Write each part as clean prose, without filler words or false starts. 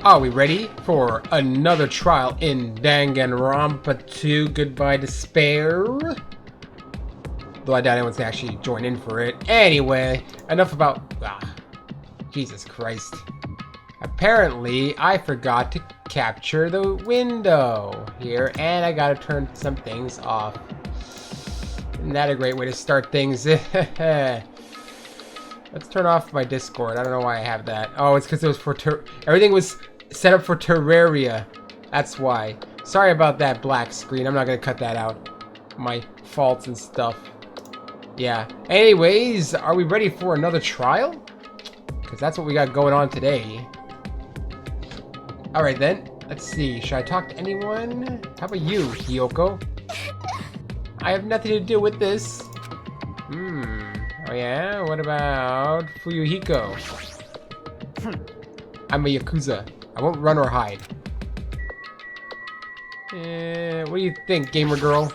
Are we ready for another trial in Danganronpa 2 Goodbye Despair? Though I doubt anyone's gonna actually join in for it. Anyway, enough about... Jesus Christ. Apparently, I forgot to capture the window here, and I gotta turn some things off. Isn't that a great way to start things? Let's turn off my Discord. I don't know why I have that. Oh, it's because it was for... Everything was set up for Terraria. That's why. Sorry about that black screen. I'm not gonna cut that out. My faults and stuff. Yeah. Anyways, are we ready for another trial? Because that's what we got going on today. Alright then. Let's see. Should I talk to anyone? How about you, Hiyoko? I have nothing to do with this. Oh yeah? What about Fuyuhiko? I'm a Yakuza. I won't run or hide. What do you think, gamer girl?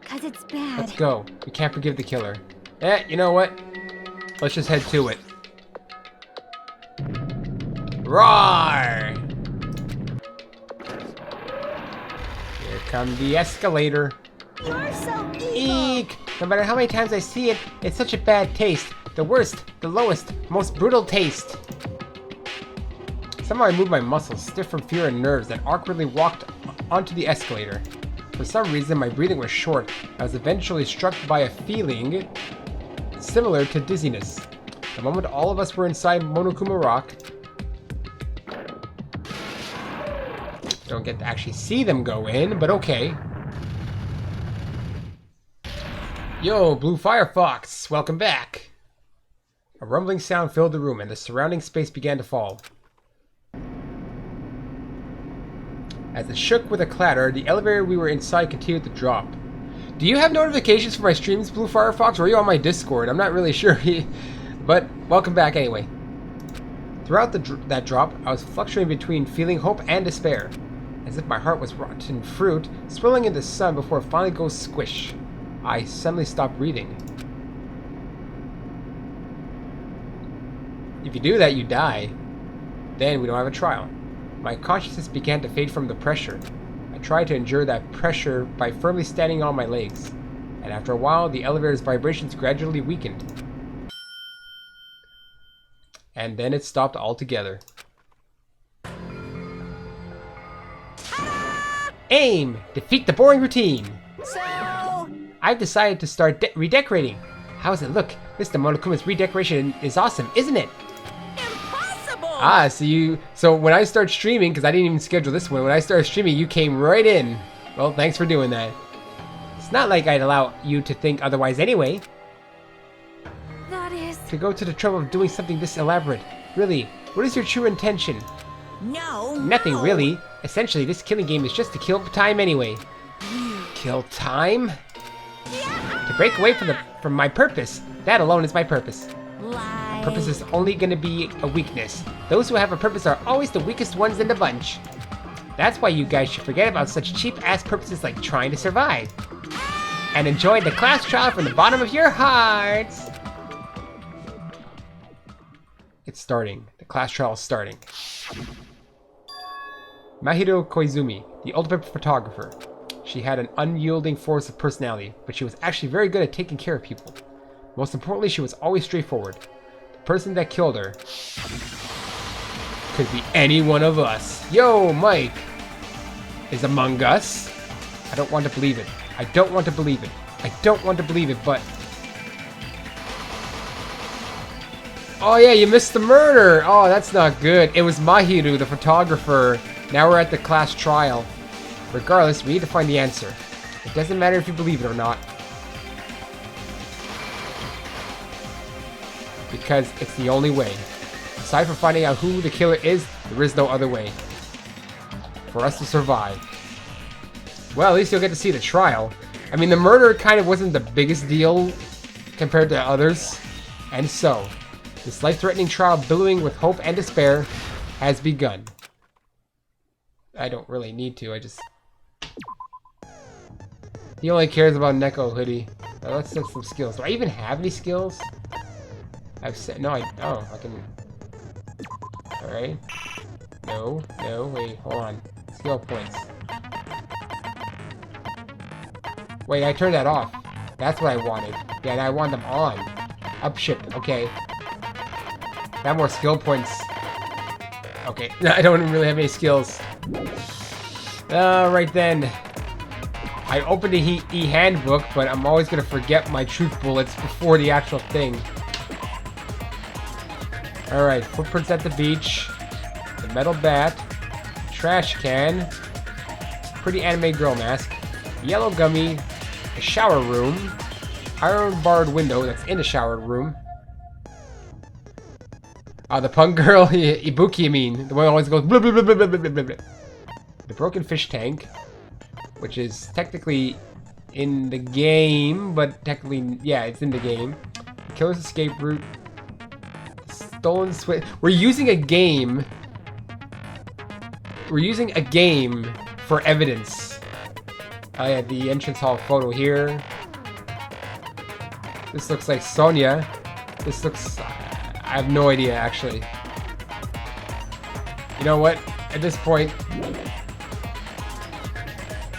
'Cause it's bad. Let's go. We can't forgive the killer. You know what? Let's just head to it. Roar! Here comes the escalator. You're so evil. Eek! No matter how many times I see it, it's such a bad taste. The worst, the lowest, most brutal taste. Somehow I moved my muscles, stiff from fear and nerves, and awkwardly walked onto the escalator. For some reason, my breathing was short. I was eventually struck by a feeling similar to dizziness. The moment all of us were inside Monokuma Rock, don't get to actually see them go in, but okay. Yo, Blue Firefox, welcome back. A rumbling sound filled the room, and the surrounding space began to fall. As it shook with a clatter, the elevator we were inside continued to drop. Do you have notifications for my streams, Blue Firefox, or are you on my Discord? I'm not really sure, but welcome back anyway. Throughout that drop, I was fluctuating between feeling hope and despair, as if my heart was rotten fruit, swirling in the sun before it finally goes squish. I suddenly stopped breathing. If you do that, you die. Then we don't have a trial. My consciousness began to fade from the pressure. I tried to endure that pressure by firmly standing on my legs, and after a while, the elevator's vibrations gradually weakened. And then it stopped altogether. Aim! Defeat the boring routine! So... I've decided to start redecorating. How does it look? Mr. Monokuma's redecoration is awesome, isn't it? Impossible! So when I start streaming, because I didn't even schedule this one, when I started streaming, you came right in. Well, thanks for doing that. It's not like I'd allow you to think otherwise anyway. That is... To go to the trouble of doing something this elaborate. Really, what is your true intention? No, Nothing no. really. Essentially, this killing game is just to kill time anyway. Kill time? To break away from my purpose. That alone is my purpose. Lie. Purpose is only gonna be a weakness. Those who have a purpose are always the weakest ones in the bunch. That's why you guys should forget about such cheap-ass purposes like trying to survive. And enjoy the class trial from the bottom of your hearts. It's starting. The class trial is starting. Mahiru Koizumi, the ultimate photographer. She had an unyielding force of personality, but she was actually very good at taking care of people. Most importantly, she was always straightforward. The person that killed her could be any one of us. Yo, Mike is among us. I don't want to believe it. I don't want to believe it. I don't want to believe it, but... Oh yeah, you missed the murder. Oh, that's not good. It was Mahiru, the photographer. Now we're at the class trial. Regardless, we need to find the answer. It doesn't matter if you believe it or not. Because it's the only way. Aside from finding out who the killer is, there is no other way for us to survive. Well, at least you'll get to see the trial. I mean, the murder kind of wasn't the biggest deal compared to others. And so, this life-threatening trial billowing with hope and despair has begun. I don't really need to, I just... He only cares about Neko hoodie. Now let's set some skills. Do I even have any skills? I've said no. I can. All right. No, wait, hold on. Skill points. Wait, I turned that off. That's what I wanted. Yeah, I want them on. Upshift, okay. Got more skill points. Okay, I don't really have any skills. Right then. I opened the e-handbook, but I'm always gonna forget my truth bullets before the actual thing. Alright, footprints at the beach. The metal bat. Trash can. Pretty anime girl mask. Yellow gummy. A shower room. Iron barred window that's in the shower room. The punk girl, Ibuki, I mean. The one who always goes blah, blah, blah, blah, blah, blah, blah, blah. The broken fish tank, which is technically in the game, but technically, yeah, it's in the game. The killer's escape route. Stolen switch. We're using a game. We're using a game for evidence. Oh yeah, the entrance hall photo here. This looks like Sonia. This looks... I have no idea, actually. You know what? At this point,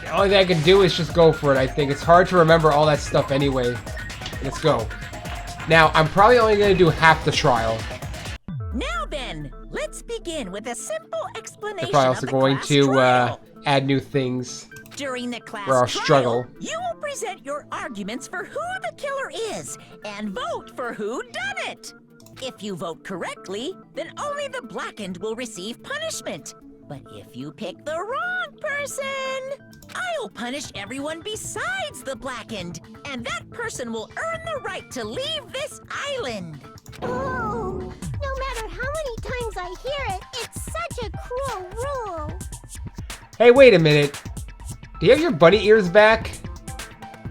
the only thing I can do is just go for it, I think. It's hard to remember all that stuff anyway. Let's go. Now, I'm probably only going to do half the trial. Now then, let's begin with a simple explanation. They're probably also of the going class to trial. add new things. During the class where I'll trial, struggle. you will present your arguments for who the killer is and vote for who done it. If you vote correctly, then only the blackened will receive punishment. But if you pick the wrong person, I'll punish everyone besides the blackened, and that person will earn the right to leave this island. Oh, no matter how many times I hear it, it's such a cruel rule. Hey, wait a minute. Do you have your bunny ears back?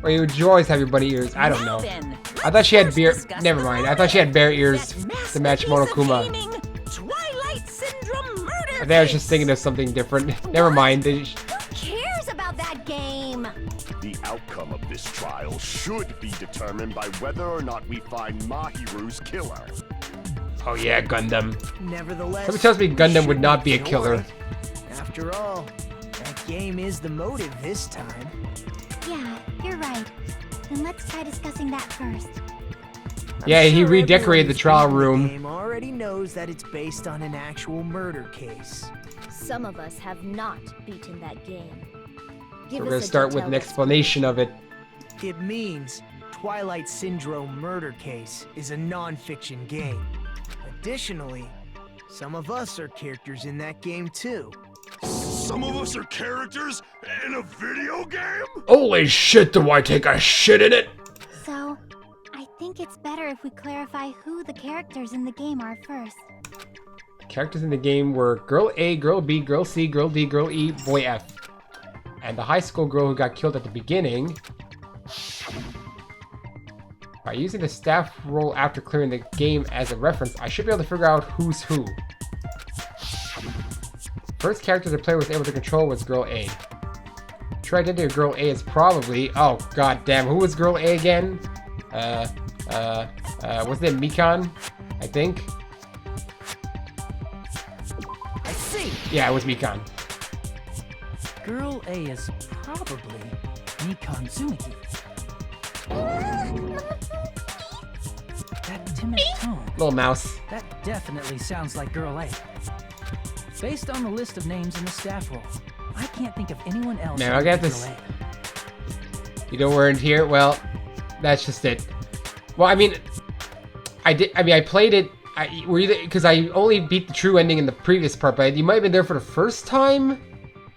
Or you always have your bunny ears? I don't know. Then, I thought she had first bear... discuss Never the mind. I thought she had bear ears that to match masterpiece of Monokuma. gaming, Twilight Syndrome Murder I think I was just Case. thinking of something different. Never mind. Who cares about that game? The outcome of this trial should be determined by whether or not we find Mahiru's killer. Oh yeah, Gundam. Nevertheless, Somebody tells me Gundam we would not be a shouldn't killer. ignore it. After all, that game is the motive this time. Yeah, you're right. Then let's try discussing that first. Yeah, he Sure, redecorated the everyone trial who's room. playing the game already knows that it's based on an actual murder case. Some of us have not beaten that game. Give We're us gonna a start with detailed an explanation of it. It means Twilight Syndrome Murder Case is a non-fiction game. Additionally, some of us are characters in that game too. Some of us are characters in a video game? Holy shit, do I take a shit in it? So, I think it's better if we clarify who the characters in the game are first. Characters in the game were Girl A, Girl B, Girl C, Girl D, Girl E, Boy F. And the high school girl who got killed at the beginning. By using the staff roll after clearing the game as a reference, I should be able to figure out who's who. First character the player was able to control was Girl A. True identity of Girl A is probably... Oh, god damn. Who was Girl A again? Wasn't it Mikan? I think? I see. Yeah, it was Mikan. Girl A is probably Mikan Tsumiki. That timid tone, Little mouse. that definitely sounds like Girl A. Based on the list of names in the staff roll, I can't think of anyone else. Man, other I got than this. Girl A. You know, weren't here? Well, that's just it. Well, I mean, I played it. Were you because I only beat the true ending in the previous part, but you might have been there for the first time.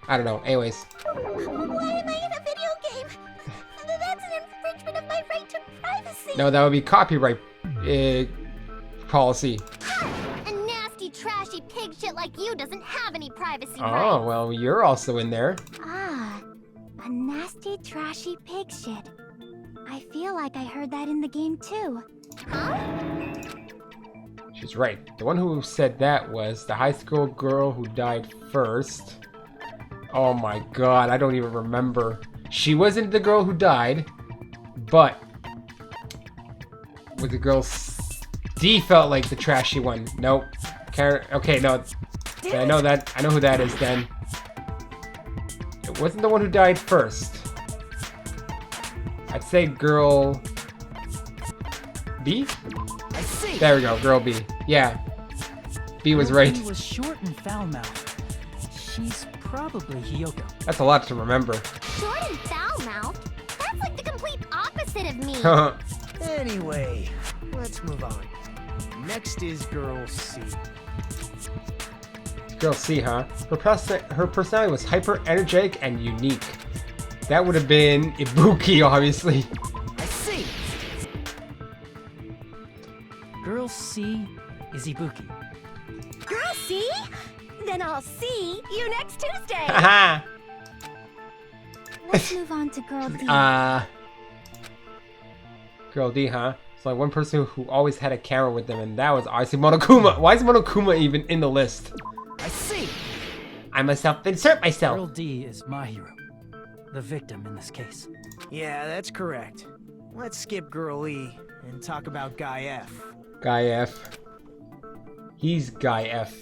I don't know. Anyways, Why am I in a video game? That's an infringement of my right to privacy. no, that would be copyright policy. A nasty, trashy pig shit like you doesn't have any privacy Oh, rights. well, you're also in there. Ah, a nasty, trashy pig shit. I feel like I heard that in the game too. Huh? She's right. The one who said that was the high school girl who died first. Oh my god, I don't even remember. She wasn't the girl who died, but with the girl D felt like the trashy one. Nope. Okay, no. I know that. I know who that is then. It wasn't the one who died first. I'd say girl B? I see. There we go, girl B. Yeah. B was right. He was short and foul-mouthed. She's probably Hiyoko. That's a lot to remember. Short and foul-mouthed? That's like the complete opposite of me. Anyway, let's move on. Next is Girl C. Girl C, huh? Her personality was hyper energetic and unique. That would have been Ibuki, obviously. I see. Girl C is Ibuki. Girl, see? Then I'll see you next Tuesday. Haha! Let's move on to Girl D. Girl D, huh? It's like one person who always had a camera with them, and that was obviously Monokuma. Why is Monokuma even in the list? I see. I must self-insert myself. Girl D is Mahiru, the victim in this case. Yeah, that's correct. Let's skip Girl E and talk about Guy F. Guy F. He's Guy F.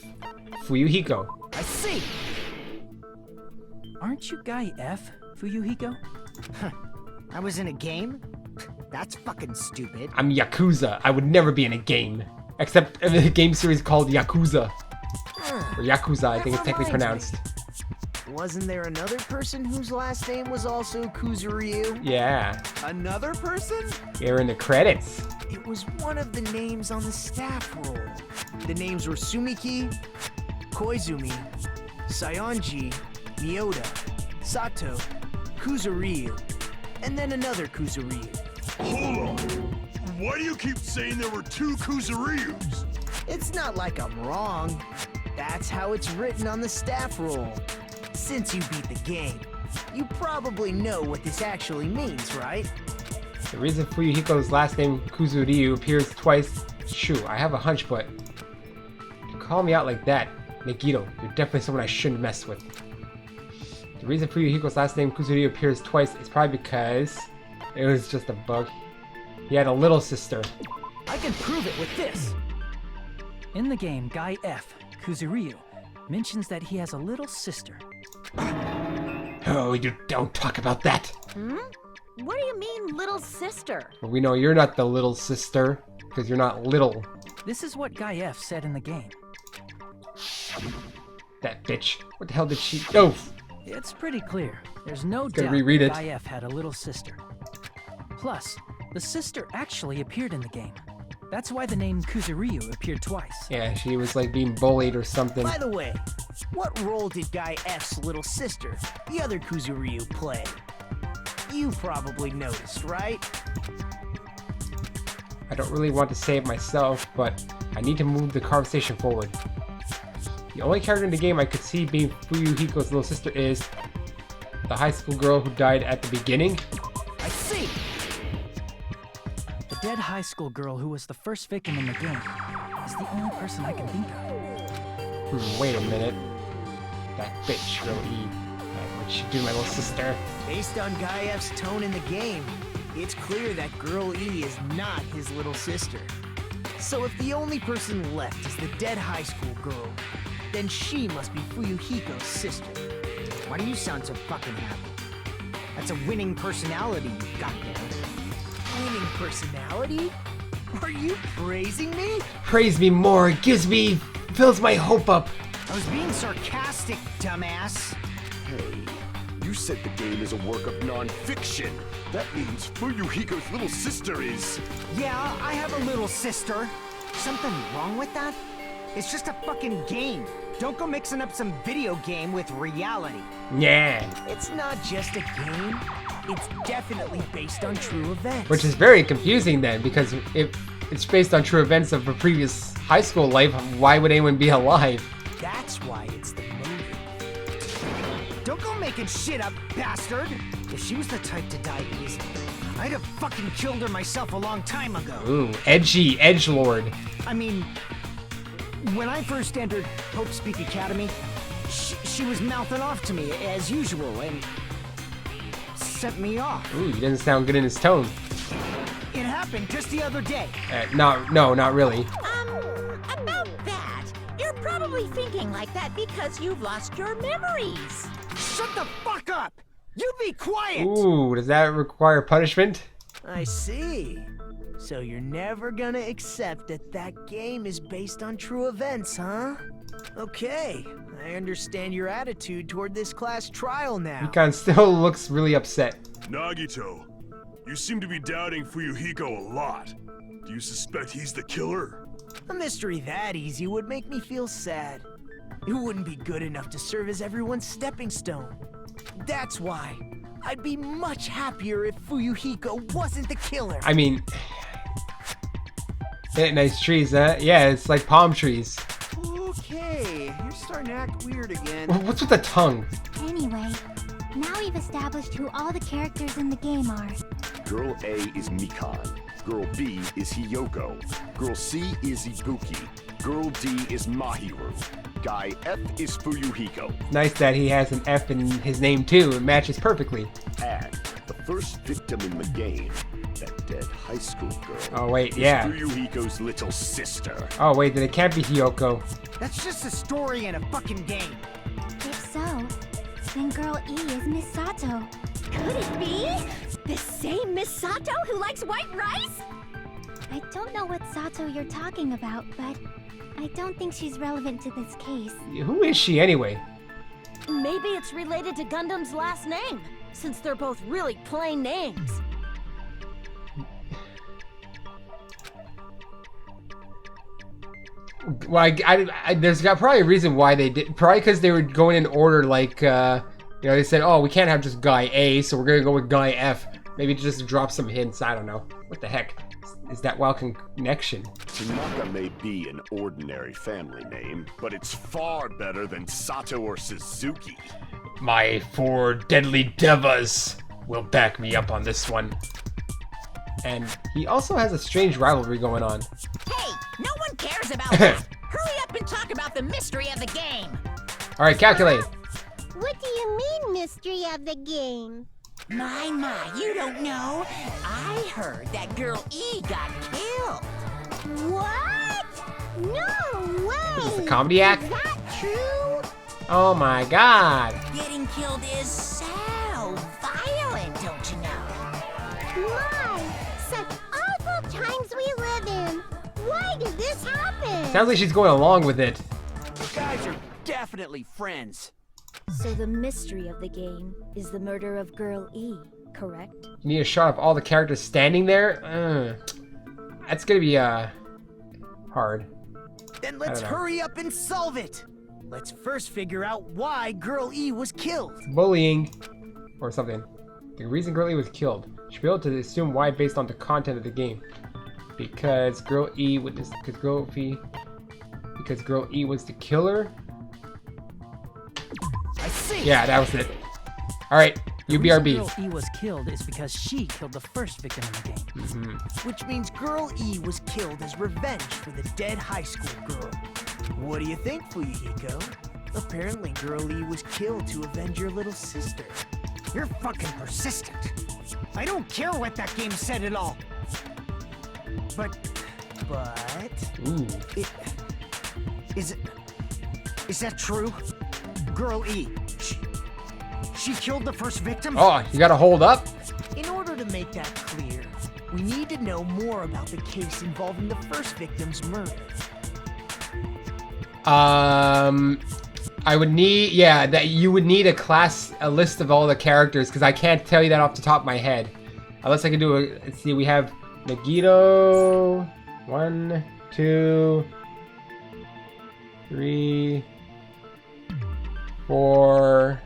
Fuyuhiko. I see. Aren't you Guy F, Fuyuhiko? I was in a game? That's fucking stupid. I'm Yakuza. I would never be in a game. Except in a game series called Yakuza. Or Yakuza, I think it's technically pronounced. Wasn't there another person whose last name was also Kuzuryu? Yeah. Another person? Here in the credits. It was one of the names on the staff roll. The names were Sumiki, Koizumi, Sayonji, Miyota, Sato, Kuzuryu, and then another Kuzuryu. Hold on. Why do you keep saying there were two Kuzuryus? It's not like I'm wrong. That's how it's written on the staff roll. Since you beat the game, you probably know what this actually means, right? The reason Fuyuhiko's last name Kuzuryu appears twice. Shoo, I have a hunch, but to call me out like that, Megito, you're definitely someone I shouldn't mess with. The reason Fuyuhiko's last name Kuzuryu appears twice is probably because it was just a bug. He had a little sister. I can prove it with this. In the game, Guy F, Kuzuryu, mentions that he has a little sister. Oh, you don't talk about that. What do you mean, little sister? Well, we know you're not the little sister, because you're not little. This is what Guy F said in the game. That bitch. What the hell did she... Oh! It's pretty clear. There's no Gotta doubt reread it. Guy F had a little sister. Plus, the sister actually appeared in the game. That's why the name Kuzuryu appeared twice. Yeah, she was like being bullied or something. By the way, what role did Guy F's little sister, the other Kuzuryu, play? You probably noticed, right? I don't really want to say it myself, but I need to move the conversation forward. The only character in the game I could see being Fuyuhiko's little sister is the high school girl who died at the beginning. I see. The dead high school girl who was the first victim in the game is the only person I can think of. Wait a minute. That bitch, Girl E. What'd she do to my little sister? Based on Guy F's tone in the game, it's clear that Girl E is not his little sister. So if the only person left is the dead high school girl, then she must be Fuyuhiko's sister. Why do you sound so fucking happy? That's a winning personality you've got there. Winning personality? Are you praising me? Praise me more. It fills my hope up. I was being sarcastic, dumbass. Hey, you said the game is a work of non-fiction. That means Fuyuhiko's little sister is... Yeah, I have a little sister. Something wrong with that? It's just a fucking game. Don't go mixing up some video game with reality. Yeah. It's not just a game. It's definitely based on true events. Which is very confusing then, because if it's based on true events of a previous high school life, why would anyone be alive? That's why it's the movie. Don't go making shit up, bastard! If she was the type to die easy, I'd have fucking killed her myself a long time ago. Ooh, edgy edgelord. I mean, when I first entered Hope Speak Academy, she was mouthing off to me as usual and sent me off. Ooh, he doesn't sound good in his tone. It happened just the other day. No, not really. About that, you're probably probably thinking like that because you've lost your memories. Shut the fuck up! You be quiet! Ooh, does that require punishment? I see. So you're never gonna accept that that game is based on true events, huh? Okay, I understand your attitude toward this class trial now. Mikan still looks really upset. Nagito, you seem to be doubting Fuyuhiko a lot. Do you suspect he's the killer? A mystery that easy would make me feel sad. It wouldn't be good enough to serve as everyone's stepping stone. That's why I'd be much happier if Fuyuhiko wasn't the killer. I mean, nice trees, huh? Yeah, it's like palm trees. Okay, you're starting to act weird again. What's with the tongue? Anyway, now we've established who all the characters in the game are. Girl A is Mikan. Girl B is Hiyoko. Girl C is Ibuki. Girl D is Mahiru. Guy F is Fuyuhiko. Nice that he has an F in his name too. It matches perfectly. And the first victim in the game, that dead high school girl. Oh wait, is yeah. Fuyuhiko's little sister. Oh wait, then it can't be Hiyoko. That's just a story in a fucking game. If so, then Girl E is Miss Sato. Could it be? The same Miss Sato who likes white rice? I don't know what Sato you're talking about, but I don't think she's relevant to this case. Who is she anyway? Maybe it's related to Gundam's last name, since they're both really plain names. Well, there's got probably a reason why they did. Probably because they were going in order, like, they said, oh, we can't have just guy A, so we're gonna go with guy F. Maybe just drop some hints. I don't know. What the heck is that wild connection? Tanaka may be an ordinary family name, but it's far better than Sato or Suzuki. My 4 deadly devas will back me up on this one. And he also has a strange rivalry going on. Hey, no one cares about that. Hurry up and talk about the mystery of the game. All right, calculate. What do you mean, mystery of the game? My, you don't know. I heard that Girl E got killed. What? No way! Is this a comedy act? Is that true? Oh my god. Getting killed is so violent, don't you know? My, such awful times we live in. Why did this happen? Sounds like she's going along with it. You guys are definitely friends. So the mystery of the game is the murder of Girl E, correct? You need a shot of all the characters standing there? That's gonna be, hard. Then let's I don't know. hurry up and solve it. Let's first figure out why Girl E was killed. Bullying. Or something. The reason Girl E was killed. You should be able to assume why based on the content of the game. Because Girl E witnessed... Because Girl E was the killer? I see. Yeah, that was it. Alright, The reason UBRB. Girl E was killed is because she killed the first victim in the game. Which means Girl E was killed as revenge for the dead high school girl. What do you think, Fuyuhiko? Apparently Girl E was killed to avenge your little sister. You're fucking persistent. I don't care what that game said at all. But... Ooh. Is that true? Girl E, she killed the first victim? Oh, you gotta hold up? In order to make that clear, we need to know more about the case involving the first victim's murder. I would need, yeah, that you would need a list of all the characters, because I can't tell you that off the top of my head. Unless I can do a, let's see, we have Nagito, 1, 2, 3, 4.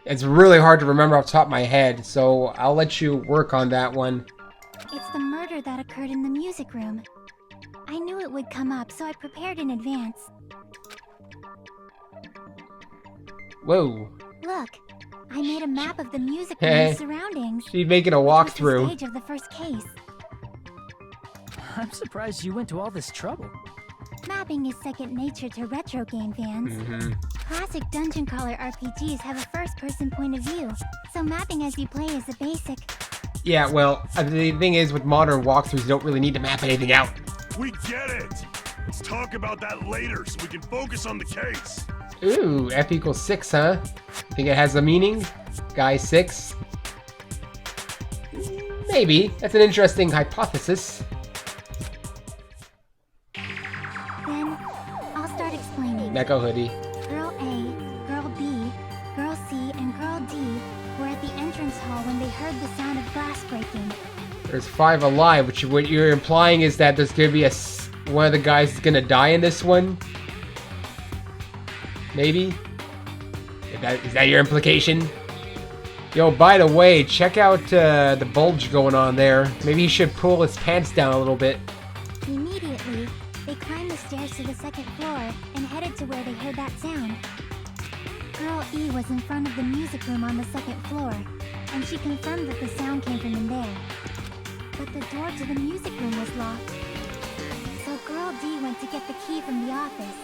It's really hard to remember off the top of my head, so I'll let you work on that one. It's the murder that occurred in the music room. I knew it would come up, so I prepared in advance. Whoa. Look, I made a map of the music room's surroundings. She's making a Which was the walkthrough. stage of the first case. I'm surprised you went to all this trouble. Mapping is second nature to retro game fans. Classic dungeon crawler RPGs have a first-person point of view, so mapping as you play is a basic. Yeah, well, the thing is, with modern walkthroughs, you don't really need to map anything out. We get it! Let's talk about that later so we can focus on the case. Ooh, F equals 6, huh? You think it has a meaning? Guy 6? Maybe. That's an interesting hypothesis. Then, I'll start explaining. Mecha hoodie. Girl A, Girl B, Girl C, and Girl D were at the entrance hall when they heard the sound of glass breaking. There's 5 alive, which what you're implying is that there's gonna be one of the guys is gonna die in this one? Maybe? Is that your implication? Yo, by the way, check out the bulge going on there. Maybe he should pull his pants down a little bit. Immediately, they climbed the stairs to the second floor and headed to where they heard that sound. Girl E was in front of the music room on the second floor, and she confirmed that the sound came from in there. But the door to the music room was locked. So Girl D went to get the key from the office,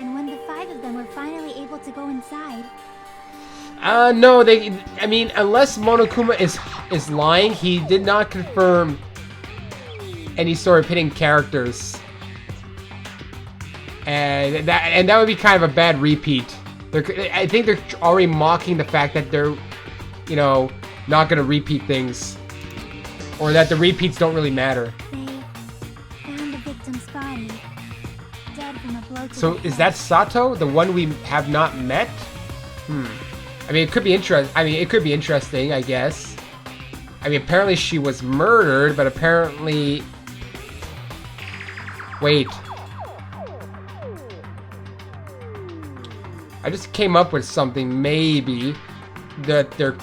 and when the 5 of them were finally able to go inside... No, I mean, unless Monokuma is lying, he did not confirm any sort of hidden characters. And that would be kind of a bad repeat. I think they're already mocking the fact that they're, you know, not gonna repeat things. Or that the repeats don't really matter. They found the victim's body, dead from a blow to So the is head. that Sato, the one we have not met? I mean, it could be interesting, I guess. I mean, apparently she was murdered, but apparently... Wait. I just came up with something, maybe, that there...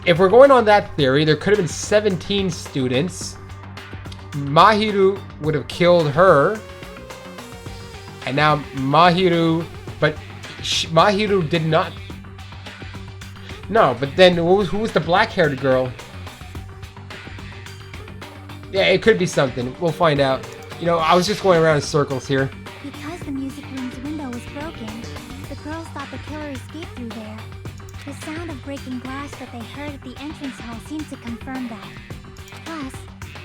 If we're going on that theory, there could have been 17 students. Mahiru would have killed her. And now Mahiru... But Mahiru did not... No, but then who was the black-haired girl? Yeah, it could be something. We'll find out. You know, I was just going around in circles here. Because the music room's window was broken, the girls thought the killer escaped through there. The sound of breaking glass that they heard at the entrance hall seemed to confirm that. Plus,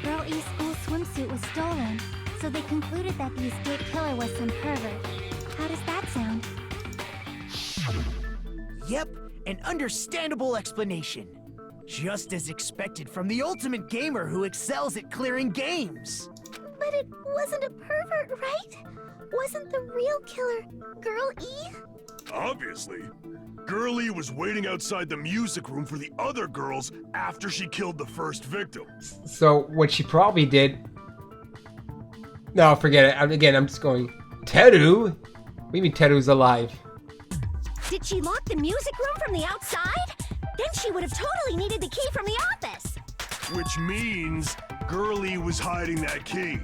Girl E's school swimsuit was stolen, so they concluded that the escaped killer was some pervert. How does that sound? Yep, an understandable explanation. Just as expected from the ultimate gamer who excels at clearing games. But it wasn't a pervert, right? Wasn't the real killer Girl E? Obviously. Girlie was waiting outside the music room for the other girls after she killed the first victim. So, what she probably did... No, forget it. Again, I'm just going... Teru? What do you mean Teru's alive? Did she lock the music room from the outside? Then she would have totally needed the key from the office. Which means Girlie was hiding that key.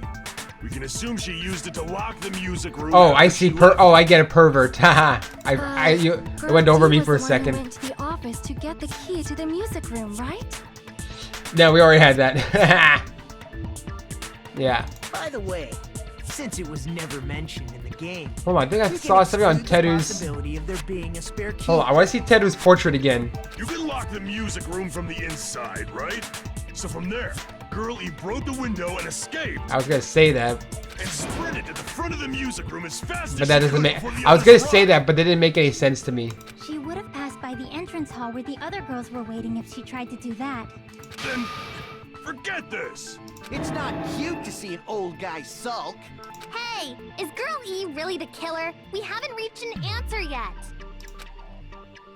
We can assume she used it to lock the music room. Oh, I see. I get a pervert. Haha. It went over me for a second. Went to the office to get the key to the music room, right? No, we already had that. Yeah. By the way, since it was never mentioned in the game, Hold on, I think I you saw can something on exclude the Teru's... possibility of there being a spare key. Hold on, I want to see Teru's portrait again. You can lock the music room from the inside, right? So from there, Girlie broke the window and escaped. I was gonna say that, And sprinted to the front of the music room as fast but as that she doesn't could make... before the I was others gonna arrived. say that, but that didn't make any sense to me. She would have passed by the entrance hall where the other girls were waiting if she tried to do that. Then forget this. It's not cute to see an old guy sulk. Hey, is Girl E really the killer? We haven't reached an answer yet.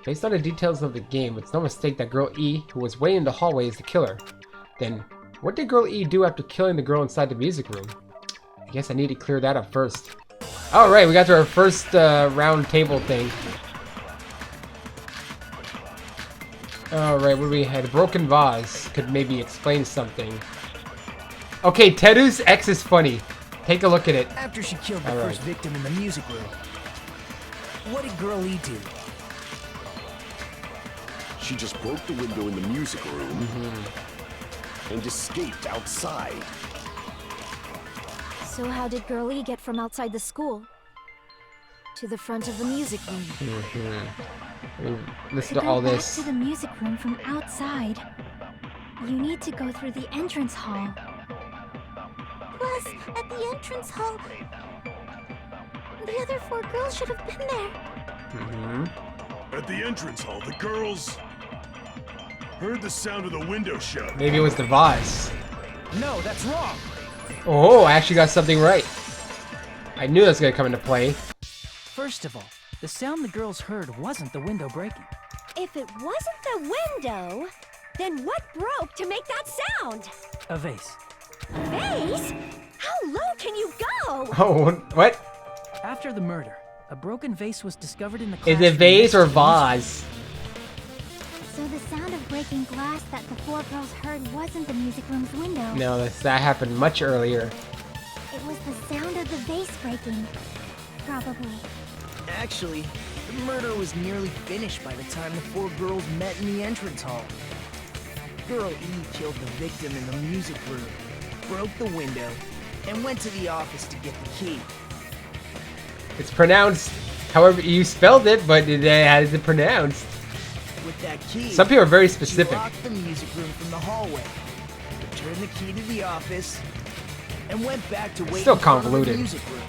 Based on the details of the game, it's no mistake that Girl E, who was waiting in the hallway, is the killer. Then, what did Girl E do after killing the girl inside the music room? I guess I need to clear that up first. Alright, we got to our first round table thing. Alright, what do we had? A broken vase could maybe explain something. Okay, Teru's ex is funny. Take a look at it. After she killed the All right. first victim in the music room, what did Girl E do? She just broke the window in the music room and escaped outside. So how did Girl E get from outside the school to the front of the music room? Listen To to go all back this. to the music room from outside, you need to go through the entrance hall. But Plus, at the entrance hall, the other 4 girls should have been there. At the entrance hall, the girls heard the sound of the window shut. Maybe it was the vase. No, that's wrong. Oh, I actually got something right. I knew that was gonna come into play. First of all, the sound the girls heard wasn't the window breaking. If it wasn't the window, then what broke to make that sound? A vase. Vase? How low can you go? Oh, what? After the murder, a broken vase was discovered in the Is classroom. it vase or next to the music vase? So the sound of breaking glass that the 4 girls heard wasn't the music room's window. No, that happened much earlier. It was the sound of the vase breaking. Probably. Actually, the murder was nearly finished by the time the 4 girls met in the entrance hall. Girl E killed the victim in the music room, broke the window, and went to the office to get the key. It's pronounced however you spelled it, but how is it pronounced? With that key, Some people are very she specific. locked the music room from the hallway, returned the key to the office, and went back to wait Still in front of the convoluted. music room.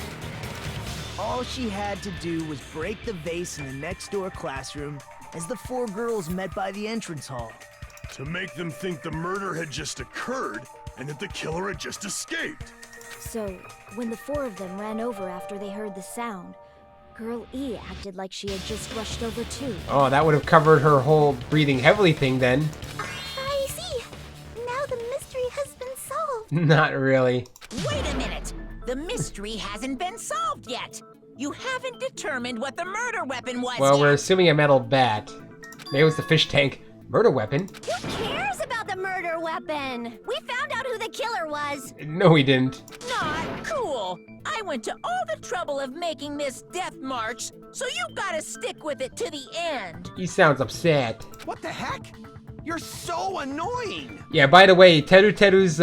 All she had to do was break the vase in the next door classroom as the 4 girls met by the entrance hall. To make them think the murder had just occurred and that the killer had just escaped. So, when the 4 of them ran over after they heard the sound, Girl E acted like she had just rushed over too. Oh, that would have covered her whole breathing heavily thing then. I see. Now the mystery has been solved. Not really. Wait a minute! The mystery hasn't been solved yet! You haven't determined what the murder weapon was Well, yet! we're assuming a metal bat. Maybe it was the fish tank. Murder weapon? Who cares about the murder weapon? We found out who the killer was. No, we didn't. Not cool! I went to all the trouble of making this death march, so you gotta stick with it to the end! He sounds upset. What the heck? You're so annoying! Yeah, by the way, Teru's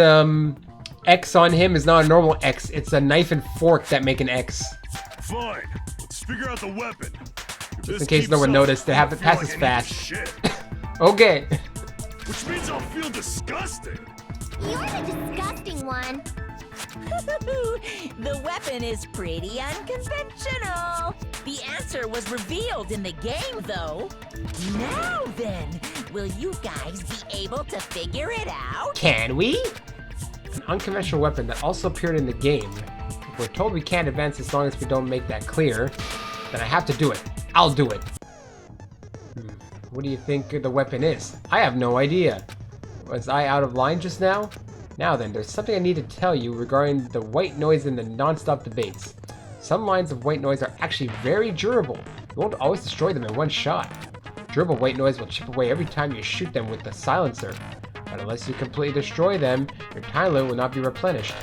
X on him is not a normal X. It's a knife and fork that make an X. Fine, let's figure out the weapon. Just in case no one noticed, they have to pass this fast. Okay. Which means I'll feel disgusting. You're the disgusting one. The weapon is pretty unconventional. The answer was revealed in the game, though. Now then, will you guys be able to figure it out? Can we? An unconventional weapon that also appeared in the game. If we're told we can't advance as long as we don't make that clear, then I have to do it. I'll do it. What do you think the weapon is? I have no idea. Was I out of line just now? Now then, there's something I need to tell you regarding the white noise in the non-stop debates. Some lines of white noise are actually very durable. You won't always destroy them in one shot. Durable white noise will chip away every time you shoot them with the silencer. But unless you completely destroy them, your time limit will not be replenished.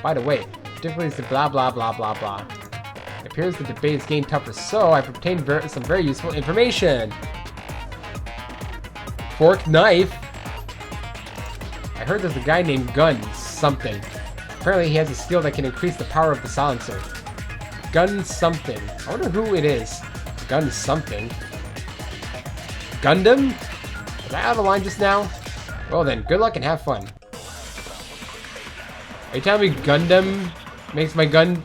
By the way, difficulty is the blah blah blah blah blah. It appears the debate is getting tougher, so I've obtained some very useful information. Fork knife. I heard there's a guy named Gun something. Apparently he has a skill that can increase the power of the silencer. Gun something. I wonder who it is. Gun something. Gundam? Was I out of line just now? Well then, good luck and have fun. Are you telling me Gundam makes my gun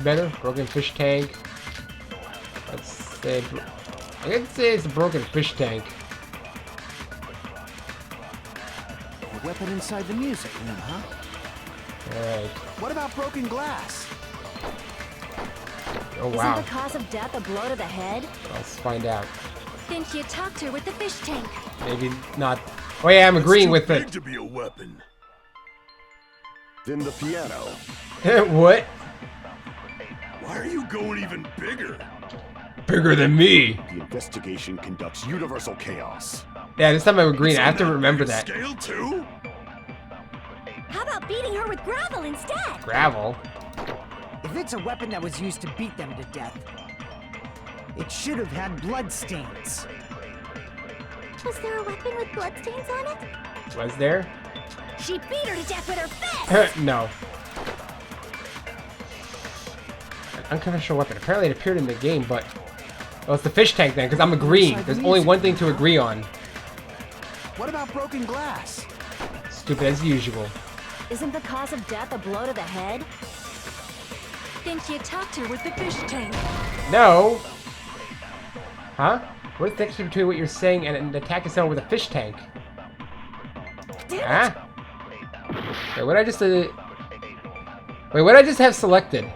better? Broken fish tank. Let's say... I'd say it's a broken fish tank. A weapon inside the music room, huh? Alright. What about broken glass? Oh wow. Isn't the cause of death a blow to the head? Let's find out. Then she attacked her with the fish tank. Maybe not. Oh yeah, I'm agreeing with Big it. to be a weapon. Then the piano. What? Why are you going even bigger? Bigger than me. The investigation conducts universal chaos. Yeah, this time I'm agreeing. I have to On remember big that. Scale too? How about beating her with gravel instead? Gravel. If it's a weapon that was used to beat them to death, it should have had blood stains. Was there a weapon with bloodstains on it? Was there? She beat her to death with her fist! No. An unconventional weapon. Apparently it appeared in the game, but... Well, it's the fish tank then, because I'm agreeing. There's only one thing to agree on. What about broken glass? Stupid as usual. Isn't the cause of death a blow to the head? Think you attacked her with the fish tank. No. Huh? What's the difference between what you're saying and attacking someone with a fish tank? Huh? Wait, what did I just wait, what did I just have selected?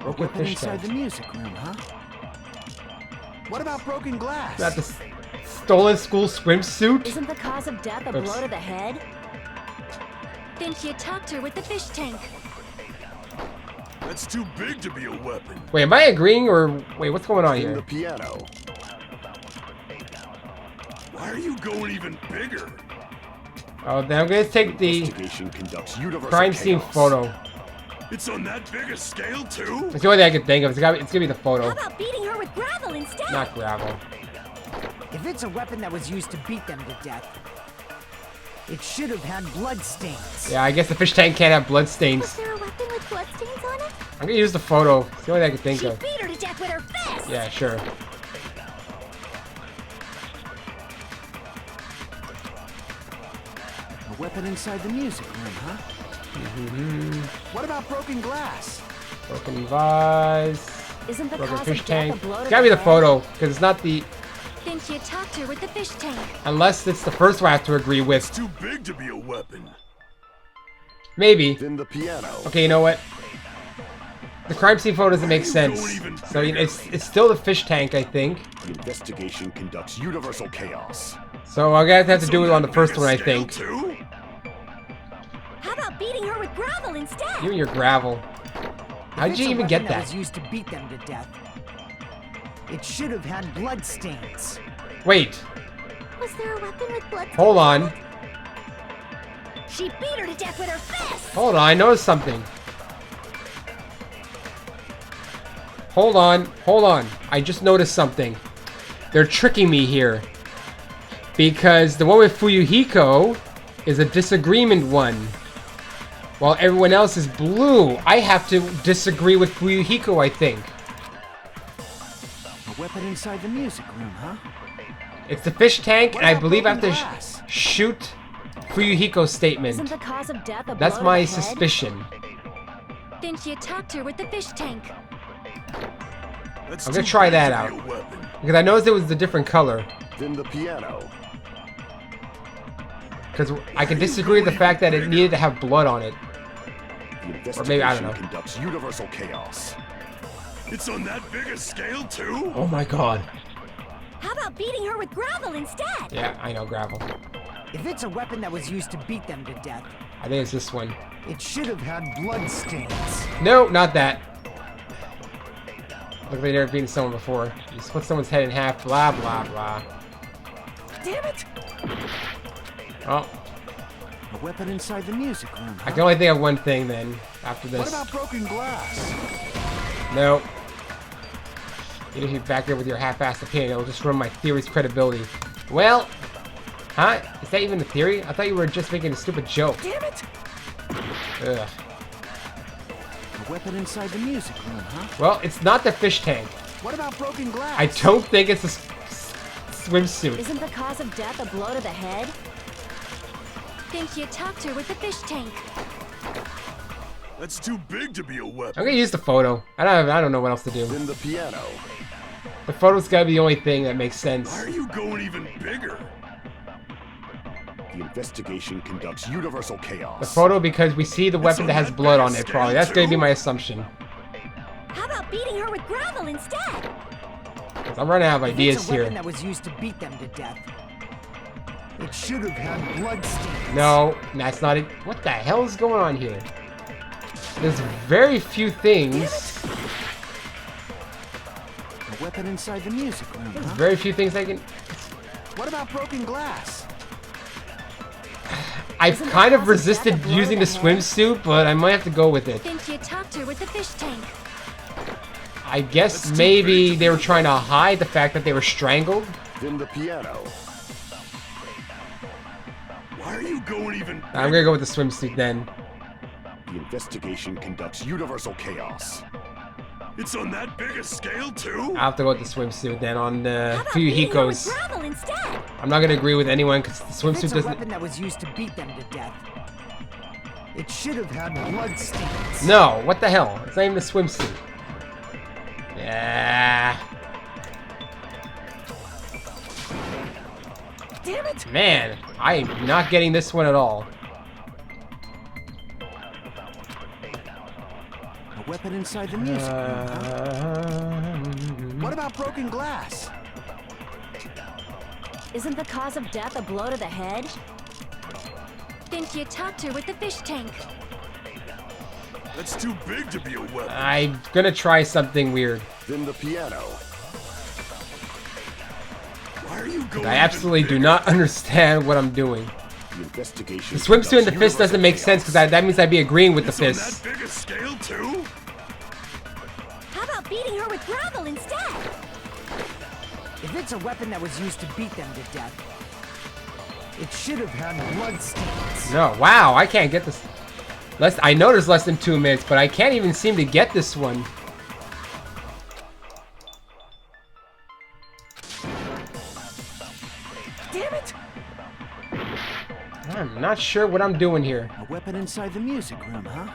Broken Weapon fish inside tank. the music room, huh? What about broken glass? Not the stolen school swimsuit? Isn't the cause of death a Oops. blow to the head? Think you attacked her with the fish tank. That's too big to be a weapon. Wait, am I agreeing or wait? What's going on In the here? piano. Why are you going even bigger? Oh, then I'm gonna take the Investigation conducts universal crime scene chaos. photo. It's on that big a scale too? It's the only thing I can think of. It's gonna be the How photo, about beating her with gravel instead? not gravel. If it's a weapon that was used to beat them to death, it should have had blood stains. Yeah, I guess the fish tank can't have blood Was stains. there a weapon with bloodstains on it? I'm gonna use the photo. It's the only thing I can think She of. beat her to death with her fist! Yeah, sure. A weapon inside the music room, huh? What about broken glass? Broken vase. Isn't the Broken cause fish of death tank. a blow to It's the gotta be the head? photo, because it's not the. Think you attacked her with the fish tank. Unless it's the first one I have to agree with. It's too big to be a weapon. Maybe. Then the piano. Okay, you know what? The crime scene photo doesn't make sense. So it's still the fish tank, I think. The investigation conducts universal chaos. So I'm gonna have to It's do it on the that first big a one, I scale, think. Too? How about beating her with gravel instead? You and your gravel. How'd If you it's a even get weapon that? was used to beat them to death, it should have had blood stains. Wait, Was there a weapon with bloodstains? hold on. She beat her to death with her fist! Hold on, I noticed something. Hold on. I just noticed something. They're tricking me here. Because the one with Fuyuhiko is a disagreement one. While everyone else is blue. I have to disagree with Fuyuhiko, I think. A weapon inside the music room, huh? It's the fish tank, What and I about believe I have to broken glass? shoot Fuyuhiko's Isn't statement. the cause of death a blow That's to my the head? suspicion. Think you attacked her with the fish tank. That's I'm gonna too try big that to out. be a weapon. Because I noticed it was a different color. Then the piano. Because I can disagree with the fact that it needed to have blood on it. The Or maybe, I don't investigation know. conducts universal chaos. It's on that big a scale too? Oh my god. How about beating her with gravel instead? Yeah, I know, gravel. If it's a weapon that was used to beat them to death, I think it's this one. it should have had blood stains. No, not that. Look like they've never beaten someone before. You split someone's head in half, blah, blah, blah. Damn it! Oh, A weapon inside the music room, I huh? can only think of one thing then, after What this. about broken glass? No. Even if you back there with your half-assed opinion, it'll just ruin my theory's credibility. Well, huh? Is that even a theory? I thought you were just making a stupid joke. Damn it! Ugh. A weapon inside the music room, huh? Well, it's not the fish tank. What about broken glass? I don't think it's a swimsuit. Isn't the cause of death a blow to the head? Think you attacked her with the fish tank. That's too big to be a weapon. I'm gonna use the photo. I don't know what else to do. Then the piano. The photo's gotta be the only thing that makes Why sense. are you going even bigger? The investigation conducts universal chaos. The photo because we see the weapon that has blood on it, probably. That's gonna be my assumption. How about beating her with gravel instead? 'Cause I'm running out of If ideas it's a weapon here. that was used to beat them to death, it should have had blood stains. No, that's not it. What the hell is going on here? There's very few things. A weapon inside the music room, huh? Very few things I can. What about broken glass? I've Isn't the kind of cause of resisted death a blow using to the the head? swimsuit, but I might have to go with it. Think you attacked her with the fish tank. I guess That's too maybe big. they were trying to hide the fact that they were strangled. Then the piano. Why are you going even bigger? I'm gonna go with the swimsuit then. The investigation conducts universal chaos. It's on that big a scale too? I'll have to go with the swimsuit then on How about beating her with Fuyuhiko's. gravel instead? I'm not gonna agree with anyone because the If swimsuit it's a doesn't. weapon that was used to beat them to death, it should have had blood stains. No, what the hell? It's not even a swimsuit. Yeah. Damn it! Man, I am not getting this one at all. A weapon inside the music room, huh? What about broken glass? Isn't the cause of death a blow to the head? Then she attacked her with the fish tank. That's too big to be a weapon. I'm gonna try something weird. Then the piano. Why are you going I absolutely do not understand what I'm doing. The investigation. The swimsuit and the fist conducts doesn't make universal sense because that means I'd be agreeing with the It's on fist. that big a scale too? How about beating her with gravel instead? If it's a weapon that was used to beat them to death, it should have had blood stains. No, wow, I can't get this. I know there's less than 2 minutes, but I can't even seem to get this one. Damn it! I'm not sure what I'm doing here. A weapon inside the music room, huh?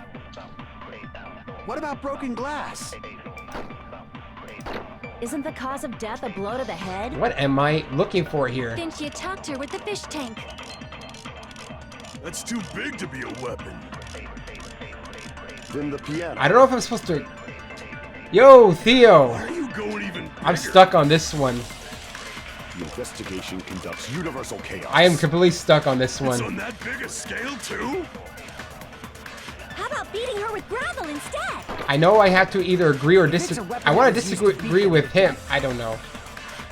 What about broken glass? Isn't the cause of death a blow to the head? What am I looking for here? Then she attacked her with the fish tank. That's too big to be a weapon. Then the piano. I don't know if I'm supposed to... Yo, Theo! Why are you going even bigger? I'm stuck on this one. The investigation conducts universal chaos. I am completely stuck on this It's one. on that big a scale too? How about beating her with gravel instead? I know I have to either agree or If it's a disagree. weapon I want that to was used to disagree beat with them him. I don't know.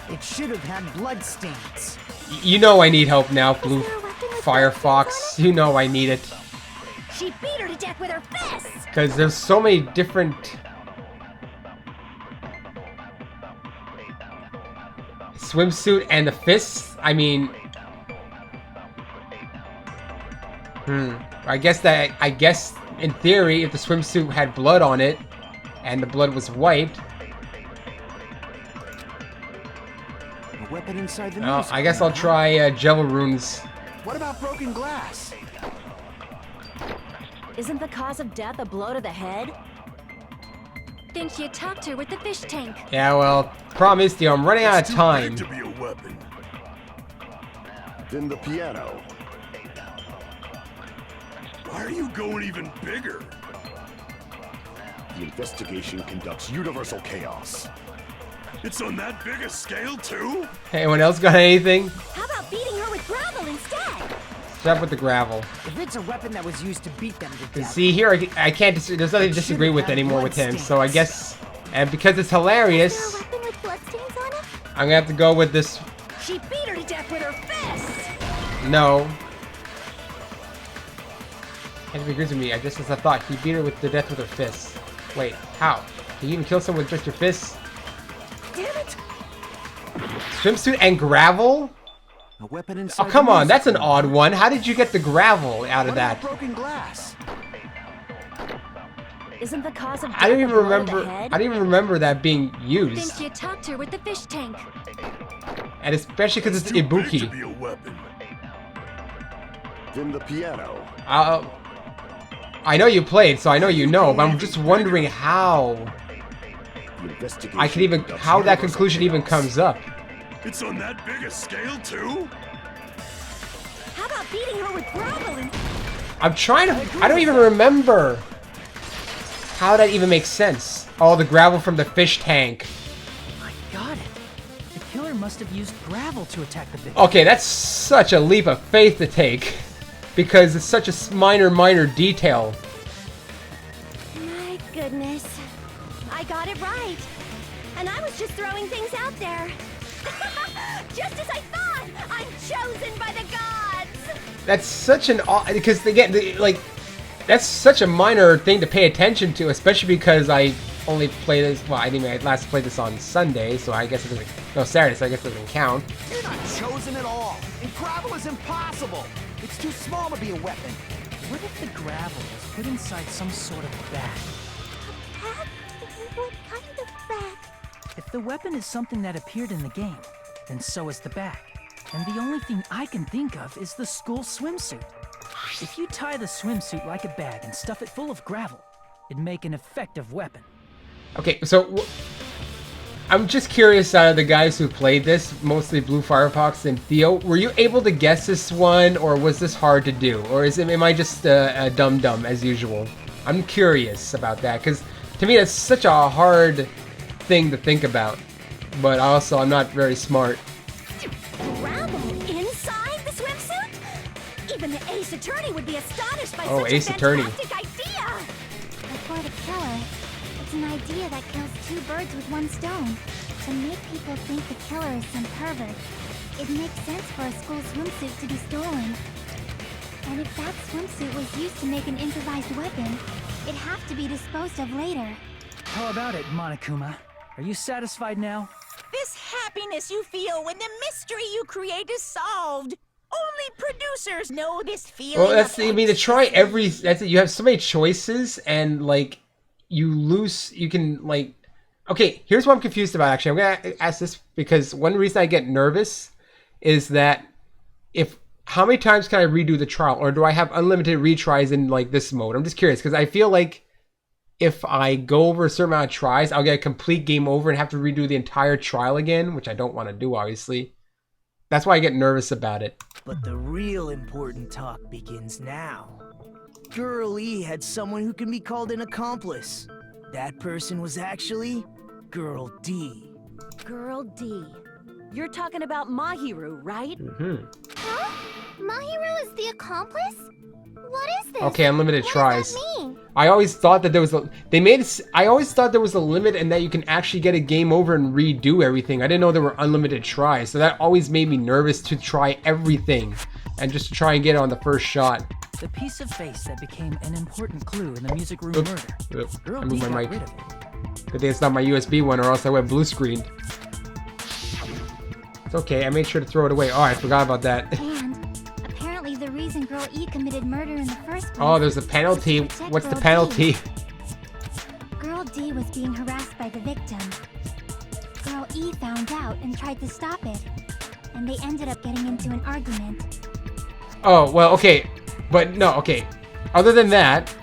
It should have had blood stains. You know I need help now, Blue there a weapon with Firefox. You know I need it. She beat her to death with her fists. Because there's so many different... swimsuit and the fists? I mean... I guess in theory, if the swimsuit had blood on it, and the blood was wiped... A weapon inside the Oh, music I guess room, I'll huh? try Jello Runes. What about broken glass? Isn't the cause of death a blow to the head? Then she attacked her with the fish tank. Yeah, well, problem is, Theo, I'm running out of It's too time. big to be a weapon. Then the piano. Why are you going even bigger? The investigation conducts universal chaos. It's on that big a scale too? Anyone else got anything? How about beating her with gravel instead? Stop with the gravel. If it's a weapon that was used to beat them to death, See, here I can't there's nothing to disagree with anymore with him, so I guess... And because it's hilarious, Is there a weapon with bloodstains on it? I'm gonna have to go with this... She beat her to death with her fists. No. Can't agrees with me, I just as I thought, he beat her with the death with her fists. Wait, how? Can you even kill someone with just your fists? damn it! Swimsuit and gravel? A weapon inside Oh, come the on, music that's an room, odd huh? one. How did you get the gravel out of What that? about broken glass? Isn't the cause of death I don't a even blow to remember. the head? I don't even remember that being Then used, she attacked her with the fish tank. and especially because it's Too big to Ibuki. be a weapon. Then the piano. I know you played, so I know you know, but I'm just wondering how The investigation I can even conducts how that universal conclusion even chaos. comes up. It's on that big a scale too? How about beating her with gravel and... I'm trying to. I don't even remember how that even makes sense. Oh, the gravel from the fish tank. I got it. The killer must have used gravel to attack the victim. Okay, that's such a leap of faith to take, because it's such a minor detail. My goodness. I got it right. And I was just throwing things out there. Just as I thought! I'm chosen by the gods! That's such an because again, that's such a minor thing to pay attention to, especially because I only play this. Well, I think I last played this on Sunday, so I guess it doesn't. No, Saturday, so I guess it doesn't count. You're not chosen at all. And gravel is impossible. It's too small to be a weapon. What if the gravel was put inside some sort of bag? Bag? What kind of bag? If the weapon is something that appeared in the game, then so is the bag. And the only thing I can think of is the school swimsuit. If you tie the swimsuit like a bag and stuff it full of gravel, it'd make an effective weapon. Okay, so I'm just curious, out of the guys who played this, mostly Blue Firefox and Theo, were you able to guess this one, or was this hard to do? Or am I just a dum-dum as usual? I'm curious about that, because to me that's such a hard thing to think about. But also, I'm not very smart. Gravel inside the swimsuit? Even the Ace Attorney would be astonished by such Ace a Attorney. fantastic idea! Before the killer, it's an idea that kills two birds with one stone. To make people think the killer is some pervert, it makes sense for a school swimsuit to be stolen. And if that swimsuit was used to make an improvised weapon, it'd have to be disposed of later. How about it, Monokuma? Are you satisfied now? This happiness you feel when the mystery you create is solved. Only producers know this feeling. Well, that's, I mean, to try every, that's it. You have so many choices, and like, you can like, okay, here's what I'm confused about, actually. I'm gonna ask this because one reason I get nervous is that how many times can I redo the trial, or do I have unlimited retries in like this mode? I'm just curious, because I feel like if I go over a certain amount of tries, I'll get a complete game over and have to redo the entire trial again, which I don't want to do, obviously. That's why I get nervous about it. But the real important talk begins now. Girl E had someone who can be called an accomplice. That person was actually Girl D. Girl D. You're talking about Mahiru, right? Huh? Mahiru is the accomplice? What is this? Okay, unlimited tries. What does that mean? I always thought that there was I always thought there was a limit and that you can actually get a game over and redo everything. I didn't know there were unlimited tries, so that always made me nervous to try everything and just to try and get it on the first shot. The piece of face that became an important clue in the music room Oops. murder. Oops. Girl I D moved my got mic. rid of it. Good thing it's not my USB one, or else I went blue screened. It's okay, I made sure to throw it away. Oh, I forgot about that. And apparently the reason Girl E committed murder in the first place. Oh, there's a penalty. was to protect What's the Girl penalty? D. Girl D was being harassed by the victim. Girl E found out and tried to stop it. And they ended up getting into an argument. Oh, well, okay. But no, okay. Other than that,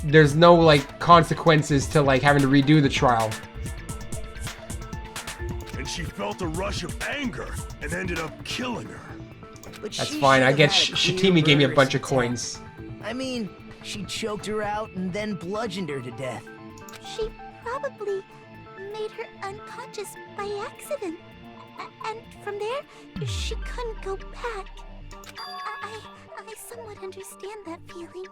there's no, like, consequences to, like, having to redo the trial. And she felt a rush of anger and ended up killing her. But That's she fine. I should get have had a clear Shitimi gave me a murderous bunch of intent. coins. I mean, she choked her out and then bludgeoned her to death. She probably made her unconscious by accident. And from there, she couldn't go back. I somewhat understand that feeling.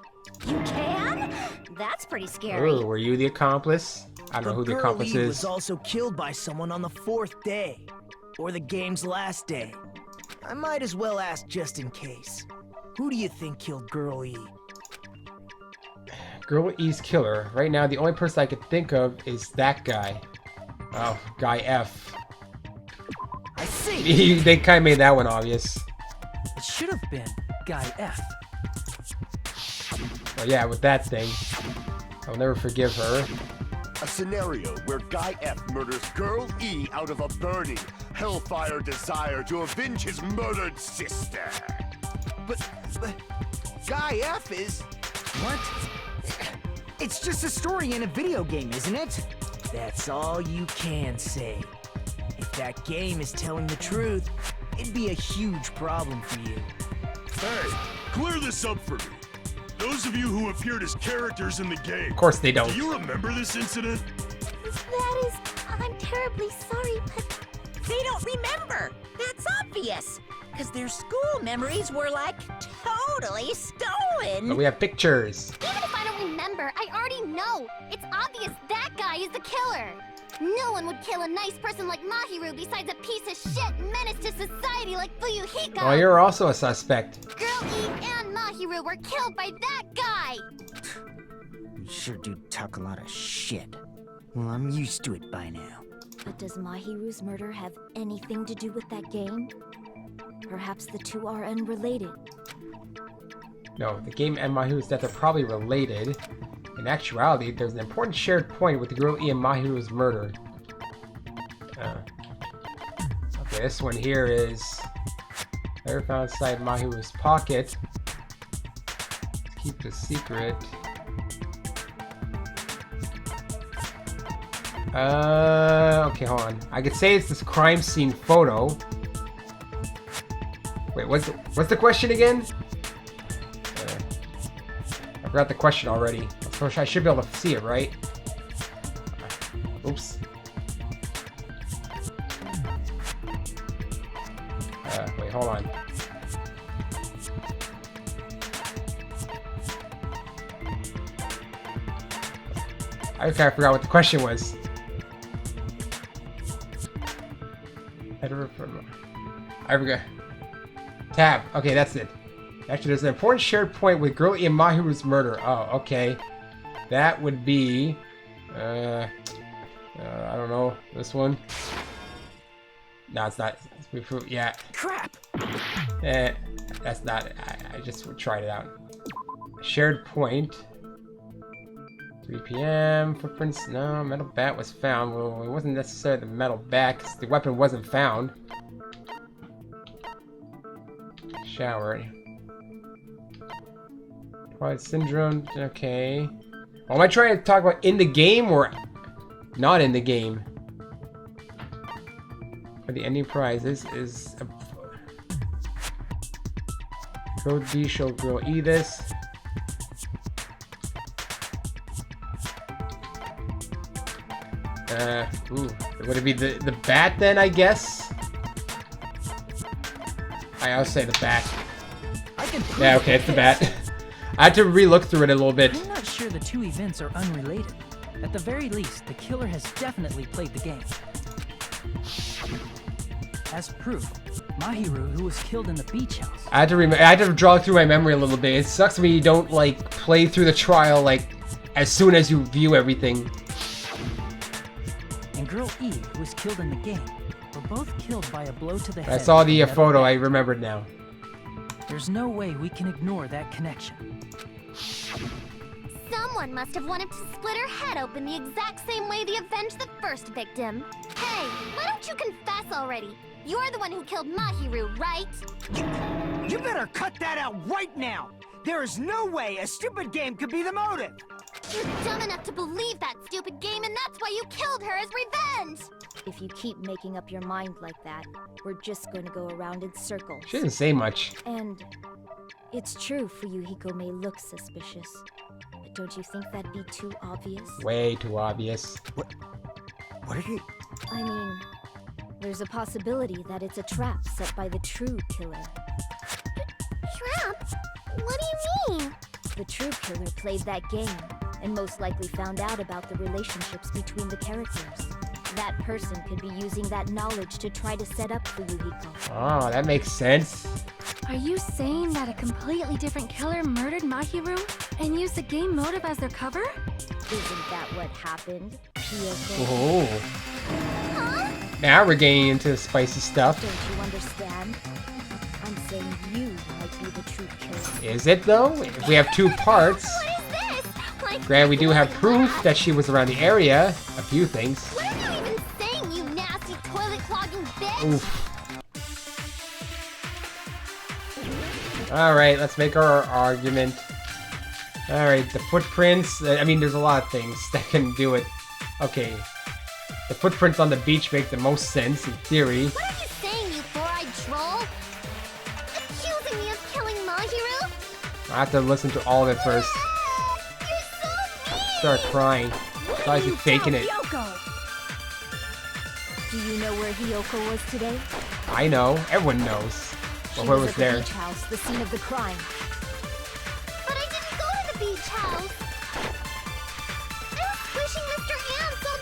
You can? That's pretty scary. Oh, were you the accomplice? I don't know who the accomplice Girl E is. was also killed by someone on the 4th day, or the game's last day. I might as well ask just in case. Who do you think killed Girl E? Girl E's killer. Right now, the only person I could think of is that guy. Oh, guy F. I see. They kind of made that one obvious. It should have been Guy F. Oh yeah, with that thing. I'll never forgive her. A scenario where Guy F murders Girl E out of a burning, hellfire desire to avenge his murdered sister. But Guy F is... What? It's just a story in a video game, isn't it? That's all you can say. If that game is telling the truth, it'd be a huge problem for you. Hey, clear this up for me. Those of you who appeared as characters in the game. Of course they don't. Do you remember this incident? That is, I'm terribly sorry, but They don't remember. That's obvious. Because their school memories were like totally stolen. But we have pictures. even if I don't remember, I already know. It's obvious that guy is the killer. No one would kill a nice person like Mahiru besides a piece of shit menace to society like Fuyuhiko. Oh, you're also a suspect. Girl E and Mahiru were killed by that guy. You sure do talk a lot of shit. Well, I'm used to it by now. But does Mahiru's murder have anything to do with that game? Perhaps the two are unrelated. No, the game and Mahiru's death are probably related. In actuality, there's an important shared point with the Girl E and Mahiru's murder. Okay, Okay, this one here is never found inside Mahiru's pocket. Keep the secret. Okay, hold on. I could say it's this crime scene photo. Wait, what's the question again? I forgot the question already. I should be able to see it, right? Oops. Wait, hold on. I forgot what the question was. I forgot. Tab. Okay, that's it. Actually, there's an important shared point with Girl E and Mahiru's murder. Oh, okay. That would be... I don't know. This one? No, it's not. Yeah. Crap! That's not... I just tried it out. Shared point. 3 p.m. Footprints. No, metal bat was found. Well, it wasn't necessarily the metal bat because the weapon wasn't found. Shower. Twilight Syndrome. Okay. Well, am I trying to talk about in the game or not in the game? For the ending prizes is a Girl D show Girl E this. Would it be the bat then, I guess? I'll say the bat. Yeah, okay, it's the bat. I had to re-look through it a little bit. I'm not sure the two events are unrelated. At the very least, the killer has definitely played the game. As proof, Mahiru, who was killed in the beach house. I had to draw through my memory a little bit. It sucks when you don't like play through the trial like as soon as you view everything. And Girl E, who was killed in the game, were both killed by a blow to the head. I saw the photo. I remembered now. There's no way we can ignore that connection. Someone must have wanted to split her head open the exact same way they avenged the first victim. Hey, why don't you confess already? You're the one who killed Mahiru, right? You better cut that out right now! There is no way a stupid game could be the motive! You're dumb enough to believe that stupid game, and that's why you killed her as revenge! If you keep making up your mind like that, we're just going to go around in circles. She didn't say much. And it's true Fuyuhiko may look suspicious, but don't you think that'd be too obvious? Way too obvious. What did he... I mean, there's a possibility that it's a trap set by the true killer. Trap? What do you mean? The true killer played that game, and most likely found out about the relationships between the characters. That person could be using that knowledge to try to set up Fuyuhiko. Oh, that makes sense. Are you saying that a completely different killer murdered Mahiru and used the game motive as their cover? Isn't that what happened, Kyoko? Oh. Huh? Now we're getting into spicy stuff. Don't you understand? I'm saying you might be the true killer. Is it though? If we have two parts. What is this? Like, Granted, we do have proof that she was around the area. A few things. what are you even saying, you nasty toilet clogging bitch? Oof. Alright, let's make our argument. Alright, the footprints. I mean, there's a lot of things that can do it. Okay. The footprints on the beach make the most sense, in theory. What are you saying, you four-eyed troll? Accusing me of killing Mahiru? I have to listen to all of it first. You're so mean! Start crying. Why is he faking it? Do you know where Hiyoko was today? I know. Everyone knows. She Or who was was at there. the beach house, the scene of the crime. But I didn't go to the beach house. I was squishing Mr. Ants all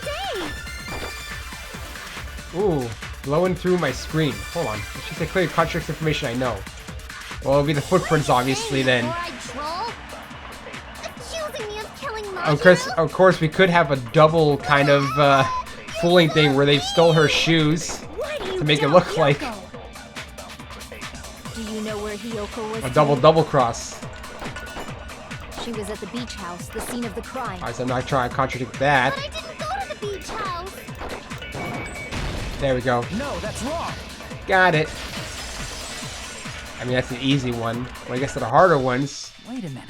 day. Ooh, blowing through my screen. Hold on. It's just a clear contradicts information I know. Well, it'll be the footprints, obviously, then. Four-eyed troll? Accusing me of killing Mahiru? Of course, we could have a double kind of fooling thing where they stole her shoes to make it look like Do you know where Hiyoko was a today? double cross. She was at the beach house, the scene of the crime. Alright, so I'm not trying to contradict that. But I didn't go to the beach house. There we go. No, that's wrong! Got it. I mean, that's an easy one. Well, I guess the harder ones. Wait a minute.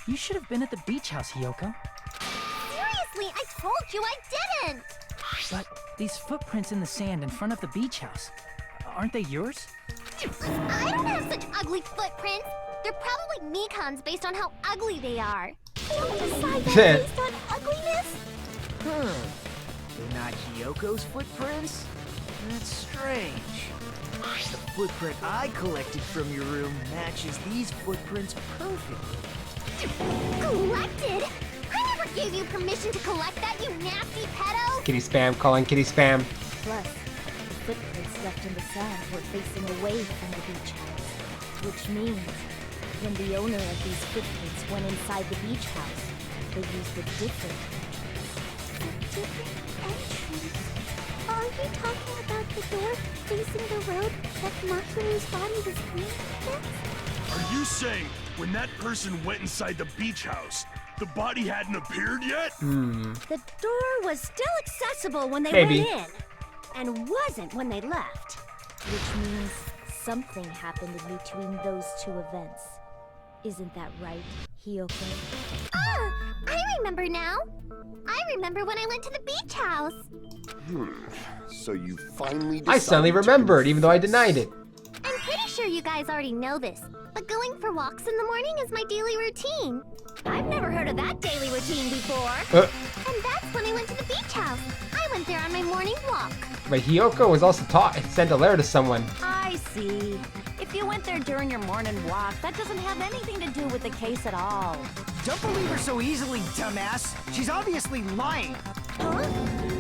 You should have been at the beach house, Hiyoko. Seriously, I told you I didn't! But these footprints in the sand in front of the beach house, aren't they yours? I don't have such ugly footprints. They're probably Mikan's based on how ugly they are. They don't decide that based on ugliness? They're not Hiyoko's footprints? That's strange. The footprint I collected from your room matches these footprints perfectly. Collected? I never gave you permission to collect that, you nasty pedo! Kitty spam, calling kitty spam. Plus, the footprints left in the sand were facing away from the beach house. Which means, when the owner of these footprints went inside the beach house, they used a different entrance. A different entrance? Are you talking about the door facing the road that Mahiru's body was green against? Are you saying when that person went inside the beach house, the body hadn't appeared yet? The door was still accessible when they Maybe. went in, and wasn't when they left. Which means something happened in between those two events. Isn't that right, Hiyoko? Ah! I remember now! I remember when I went to the beach house! So you finally decided I suddenly to remembered, even though I confess. denied it. I'm pretty sure you guys already know this, but going for walks in the morning is my daily routine. I've never heard of that daily routine before. And that's when I went to the beach house. I went there on my morning walk. But Hiyoko was also sent a letter to someone. I see. If you went there during your morning walk, that doesn't have anything to do with the case at all. Don't believe her so easily, dumbass. She's obviously lying. Huh?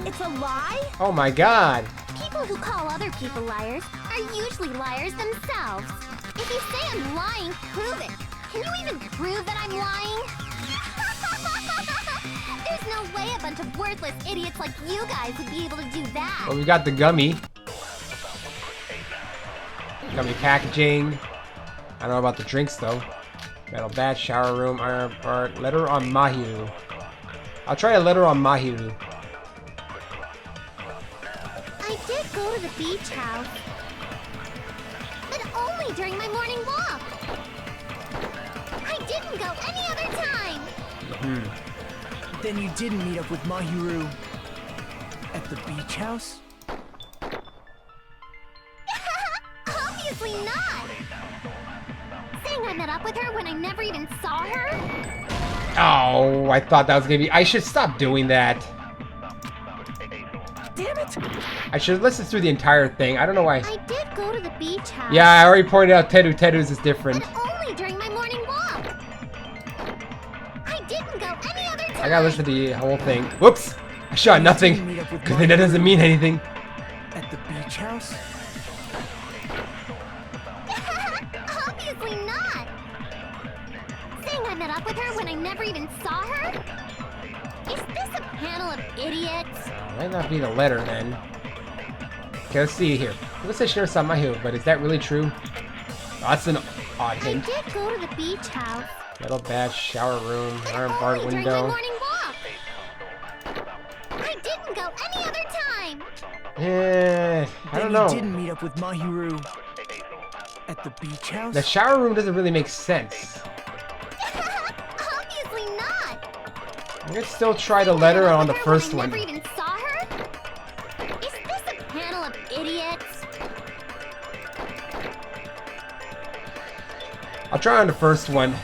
It's a lie? Oh my god. People who call other people liars are usually liars themselves. If you say I'm lying, prove it. Can you even prove that I'm lying? There's no way a bunch of worthless idiots like you guys would be able to do that. Well, we got the gummy. Gummy packaging. I don't know about the drinks though. Metal bat, shower room, iron part, letter on Mahiru. I'll try a letter on Mahiru. I did go to the beach house, but only during my morning walk. I didn't go any other time. Then you didn't meet up with Mahiru at the beach house? Obviously not. Saying I met up with her when I never even saw her? Oh, I thought that was gonna be. I should stop doing that. Damn it! I should listen through the entire thing. I don't know why. I did go to the beach house. Yeah, I already pointed out Teru's is different. But only during my morning walk. I didn't go any other time. I gotta listen to the whole thing. Whoops! I shot nothing. Because that doesn't mean anything. At the beach house? Obviously not. Saying I met up with her when I never even saw her? Is this a panel of idiots? Might not be the letter then. Okay, let's see here. Let's say she never saw Mahiru, but is that really true? Oh, that's an odd I hint. did go to the beach house. Metal bat, shower room, But iron bar only during my window. morning walk. I didn't go any other time. I don't Then know. you didn't meet up with Mahiru at the beach house? The shower room doesn't really make sense. Obviously not. I'm gonna still try the letter on the first I one. never even saw her? Is this a panel of idiots? I'll try on the first one.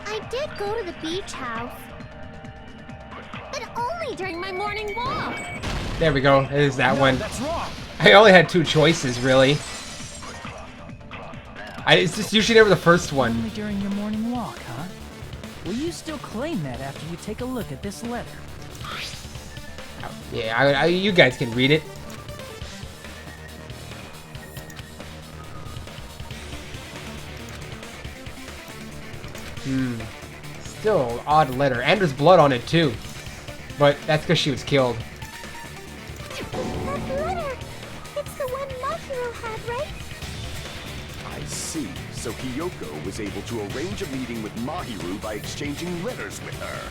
I did go to the beach house. But only during my morning walk. There we go. It is that one. That's wrong. I only had two choices, really. It's just usually never the first one. Only during your morning walk, huh? Will you still claim that after you take a look at this letter? Yeah, you guys can read it. Still an odd letter. And there's blood on it, too. But that's because she was killed. That letter! It's the one Mahiru had, right? I see. So Hiyoko was able to arrange a meeting with Mahiru by exchanging letters with her.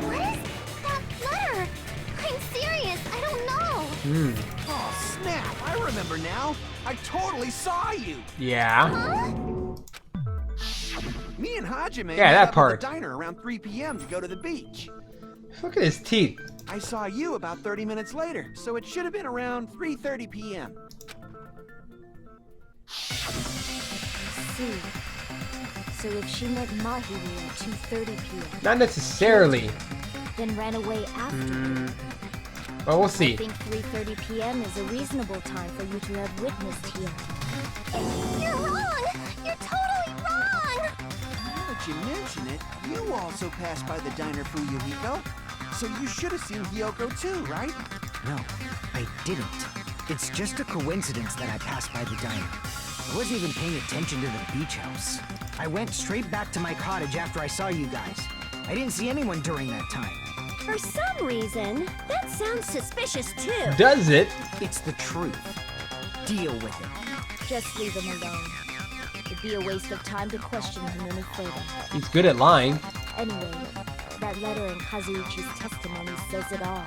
What is that letter? I'm serious, I don't know. Oh, snap! I remember now. I totally saw you. Yeah. Me and Hajime Yeah, that met up part. at the diner around 3 p.m. to go to the beach. Look at his teeth. I saw you about 30 minutes later, so it should have been around 3:30 p.m. See. So if she met Mahiru at 2:30 p.m., Not necessarily. then ran away after. But we'll I see. think 3:30 p.m. is a reasonable time for you to have witnessed Hiyoko. You're wrong! You're totally wrong! Now that you mention it, you also passed by the diner, Fuyuhiko. So you should have seen Hiyoko too, right? No, I didn't. It's just a coincidence that I passed by the diner. I wasn't even paying attention to the beach house. I went straight back to my cottage after I saw you guys. I didn't see anyone during that time. For some reason, that sounds suspicious too. Does it? It's the truth. Deal with it. Just leave him alone. It'd be a waste of time to question him any further. He's good at lying. Anyway, that letter in Kazuichi's testimony says it all.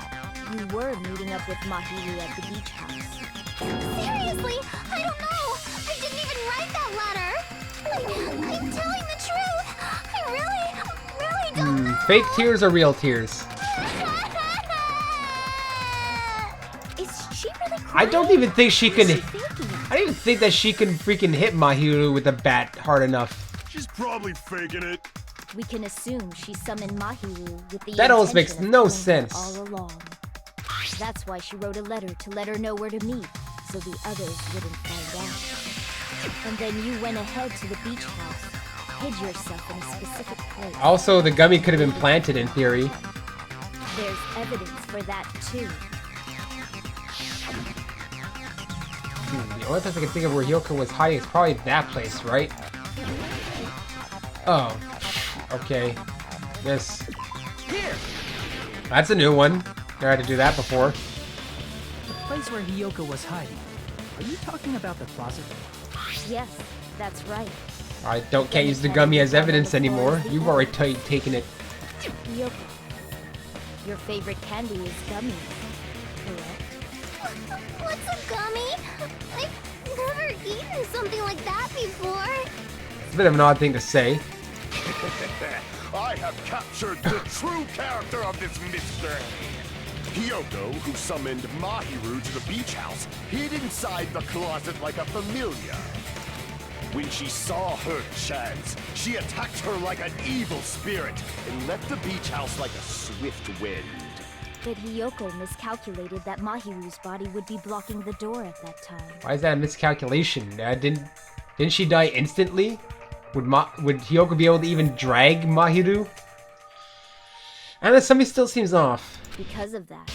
You were meeting up with Mahiru at the beach house. Seriously, I don't know. I didn't even write that letter. I'm telling the truth. I really don't know. Fake tears or real tears? Is she really crying? I don't even think she What can. is she thinking? I don't even think that she can freaking hit Mahiru with a bat hard enough. She's probably faking it. We can assume she summoned Mahiru with the That almost makes intention of no killing her sense. all along. That's why she wrote a letter to let her know where to meet, so the others wouldn't find out. And then you went ahead to the beach house, hid yourself in a specific place. Also, the gummy could have been planted in theory. There's evidence for that too. The only place I can think of where Hiyoko was hiding is probably that place, right? Oh. Okay. This. Here! That's a new one. Never had to do that before. The place where Hiyoko was hiding. Are you talking about the closet? Yes, that's right. I can't use the gummy as evidence anymore. You've already taken it. Hiyoko, your favorite candy is gummies, correct? What's a gummy? I've never eaten something like that before. It's a bit of an odd thing to say. I have captured the true character of this mystery. Hiyoko, who summoned Mahiru to the beach house, hid inside the closet like a familiar. When she saw her chance, she attacked her like an evil spirit and left the beach house like a swift wind. But Hiyoko miscalculated that Mahiru's body would be blocking the door at that time. Why is that a miscalculation? Didn't she die instantly? Would Hiyoko be able to even drag Mahiru? And something still seems off. Because of that,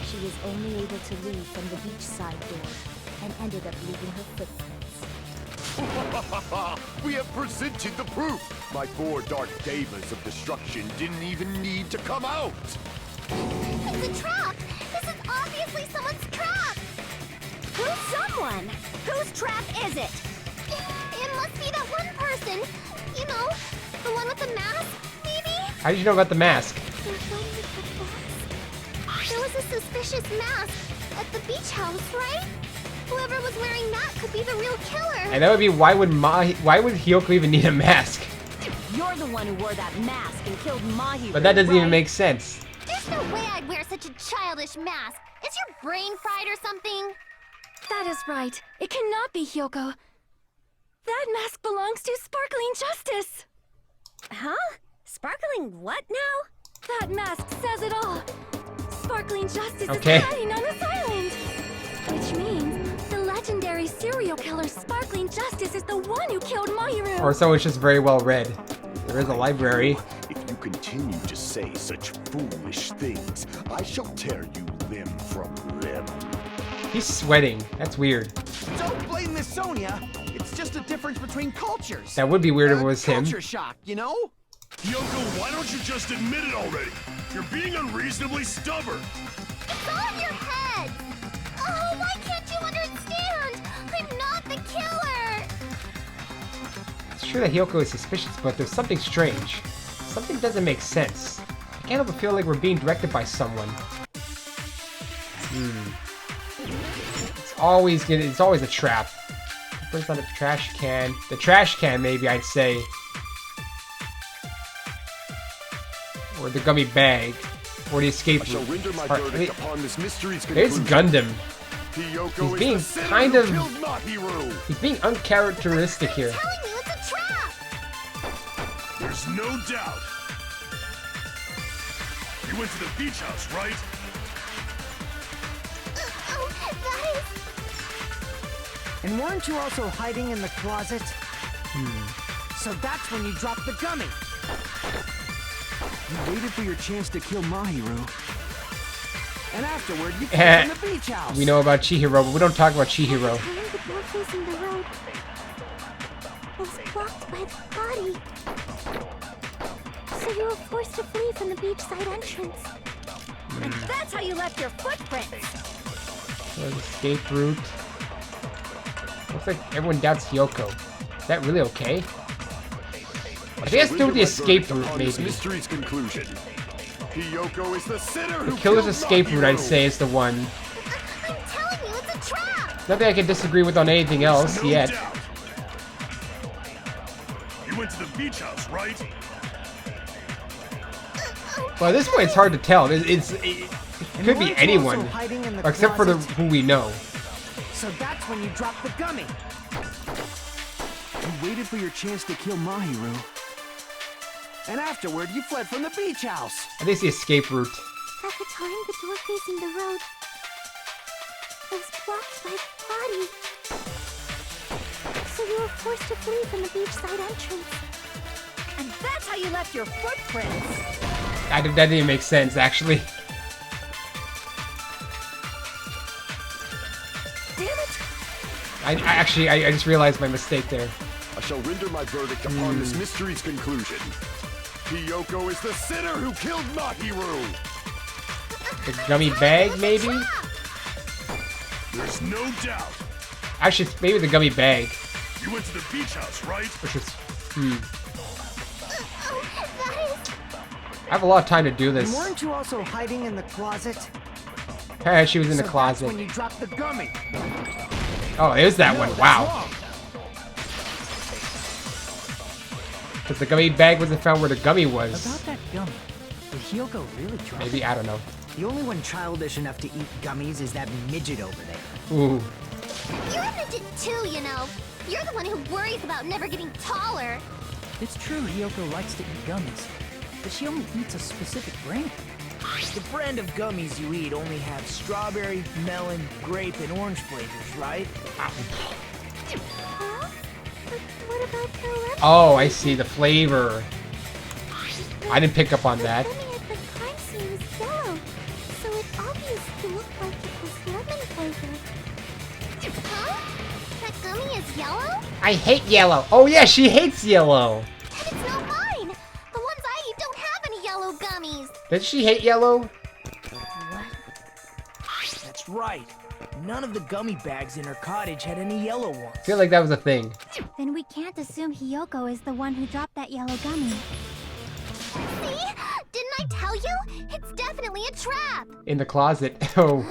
she was only able to leave from the beachside door and ended up leaving her footprints. We have presented the proof! My 4 dark devas of destruction didn't even need to come out! It's a trap! This is obviously someone's trap! Who's someone? Whose trap is it? It must be that one person. You know, the one with the mask, maybe? How did you know about the mask? There was a suspicious mask at the beach house, right? Whoever was wearing that could be the real killer. And that would be why would Hiyoko even need a mask? You're the one who wore that mask and killed Mahiru. But that doesn't even right? make sense. There's no way I'd wear such a childish mask. Is your brain fried or something? That is right. It cannot be Hiyoko. That mask belongs to Sparkling Justice. Huh? Sparkling what now? That mask says it all. Sparkling Justice Okay. is hiding on this island. Which means the legendary serial killer Sparkling Justice is the one who killed Mahiru. Or someone's just very well read. There is a library. If you continue to say such foolish things, I shall tear you limb from limb. He's sweating. That's weird. Don't blame Miss Sonia. It's just a difference between cultures. That would be weird if it was him. Culture shock, you know? Hiyoko, why don't you just admit it already? You're being unreasonably stubborn. It's all in your head. Oh, why can't you understand? I'm not the killer. It's true that Hiyoko is suspicious, but there's something strange. Something doesn't make sense. I can't help but feel like we're being directed by someone. It's always it's always a trap. Footprints on the trash can. The trash can, maybe I'd say. Or the gummy bag. Or the escape I shall route. render my verdict upon this mystery's There's conclusion. Gundam. Hiyoko He's being is the kind sinner of- who killed Mahiru. He's being uncharacteristic here. I'm telling you, it's a trap! There's no doubt. You went to the beach house, right? Oh, that is... And weren't you also hiding in the closet? So that's when you dropped the gummy. You waited for your chance to kill Mahiru. And afterward, you came from the beach house. We know about Chihiro, but we don't talk about Chihiro. Time the door facing the road was blocked by the body. So you were forced to flee from the beachside entrance. And that's how you left your footprints. So the escape route. Looks like everyone doubts Hiyoko. Is that really okay? I think it's through the escape route, Upon this maybe. mystery's conclusion. Hiyoko is the sinner who The killer's killed escape route, I'd Mahiru. say, is the one. I'm telling you, it's a trap! Nothing I can disagree with on anything else No yet. doubt. You went to the beach house, right? Well, at this point, it's hard to tell. It And could weren't be you anyone, also hiding in the except for the closet? who we know. So that's when you dropped the gummy. You waited for your chance to kill Mahiru. And afterward, you fled from the beach house. I think it's the escape route. At the time the door facing the road was blocked by the body. So you were forced to flee from the beachside entrance. And that's how you left your footprints. That didn't make sense, actually. Damn it! I just realized my mistake there. I shall render my verdict upon this mystery's conclusion. Hiyoko is the sinner who killed Mahiru. The gummy bag, maybe? There's no doubt. Actually, it's maybe the gummy bag. You went to the beach house, right? Which is, Oh, that is... I have a lot of time to do And this. weren't you also hiding in the closet? She was in the So closet. That's when you dropped the gummy. Oh, it was that No, one. that's Wow. wrong. Because the gummy bag wasn't found where the gummy was. About that gummy, did Hiyoko really drop it? Maybe, I don't know. The only one childish enough to eat gummies is that midget over there. Ooh. You're a midget too, you know. You're the one who worries about never getting taller. It's true Hiyoko likes to eat gummies, but she only eats a specific brand. The brand of gummies you eat only have strawberry, melon, grape, and orange flavors, right? Huh? But what about the rest? Oh, I see. The flavor. I didn't pick up on that. The gummy at the crime scene was yellow, so it obviously looked like it was lemon flavored. Huh? That gummy is yellow? I hate yellow. Oh, yeah, she hates yellow. And it's not mine! The ones I eat don't have any yellow gummies! Does she hate yellow? That's right. None of the gummy bags in her cottage had any yellow ones. I feel like that was a thing. Then we can't assume Hiyoko is the one who dropped that yellow gummy. See? Didn't I tell you? It's definitely a trap! In the closet. Oh.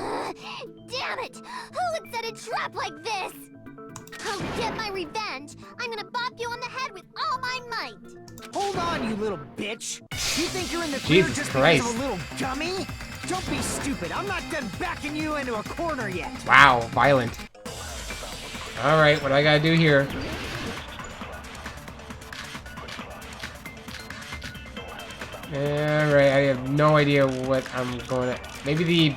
Damn it! Who would set a trap like this? I'll get my revenge! I'm gonna bop you on the head with all my might! Hold on, you little bitch! You think you're in the clear Jesus just Christ. because of a little gummy? Don't be stupid. I'm not done backing you into a corner yet. Wow, violent. Alright, what do I gotta do here? Alright, I have no idea what I'm going to... Maybe the...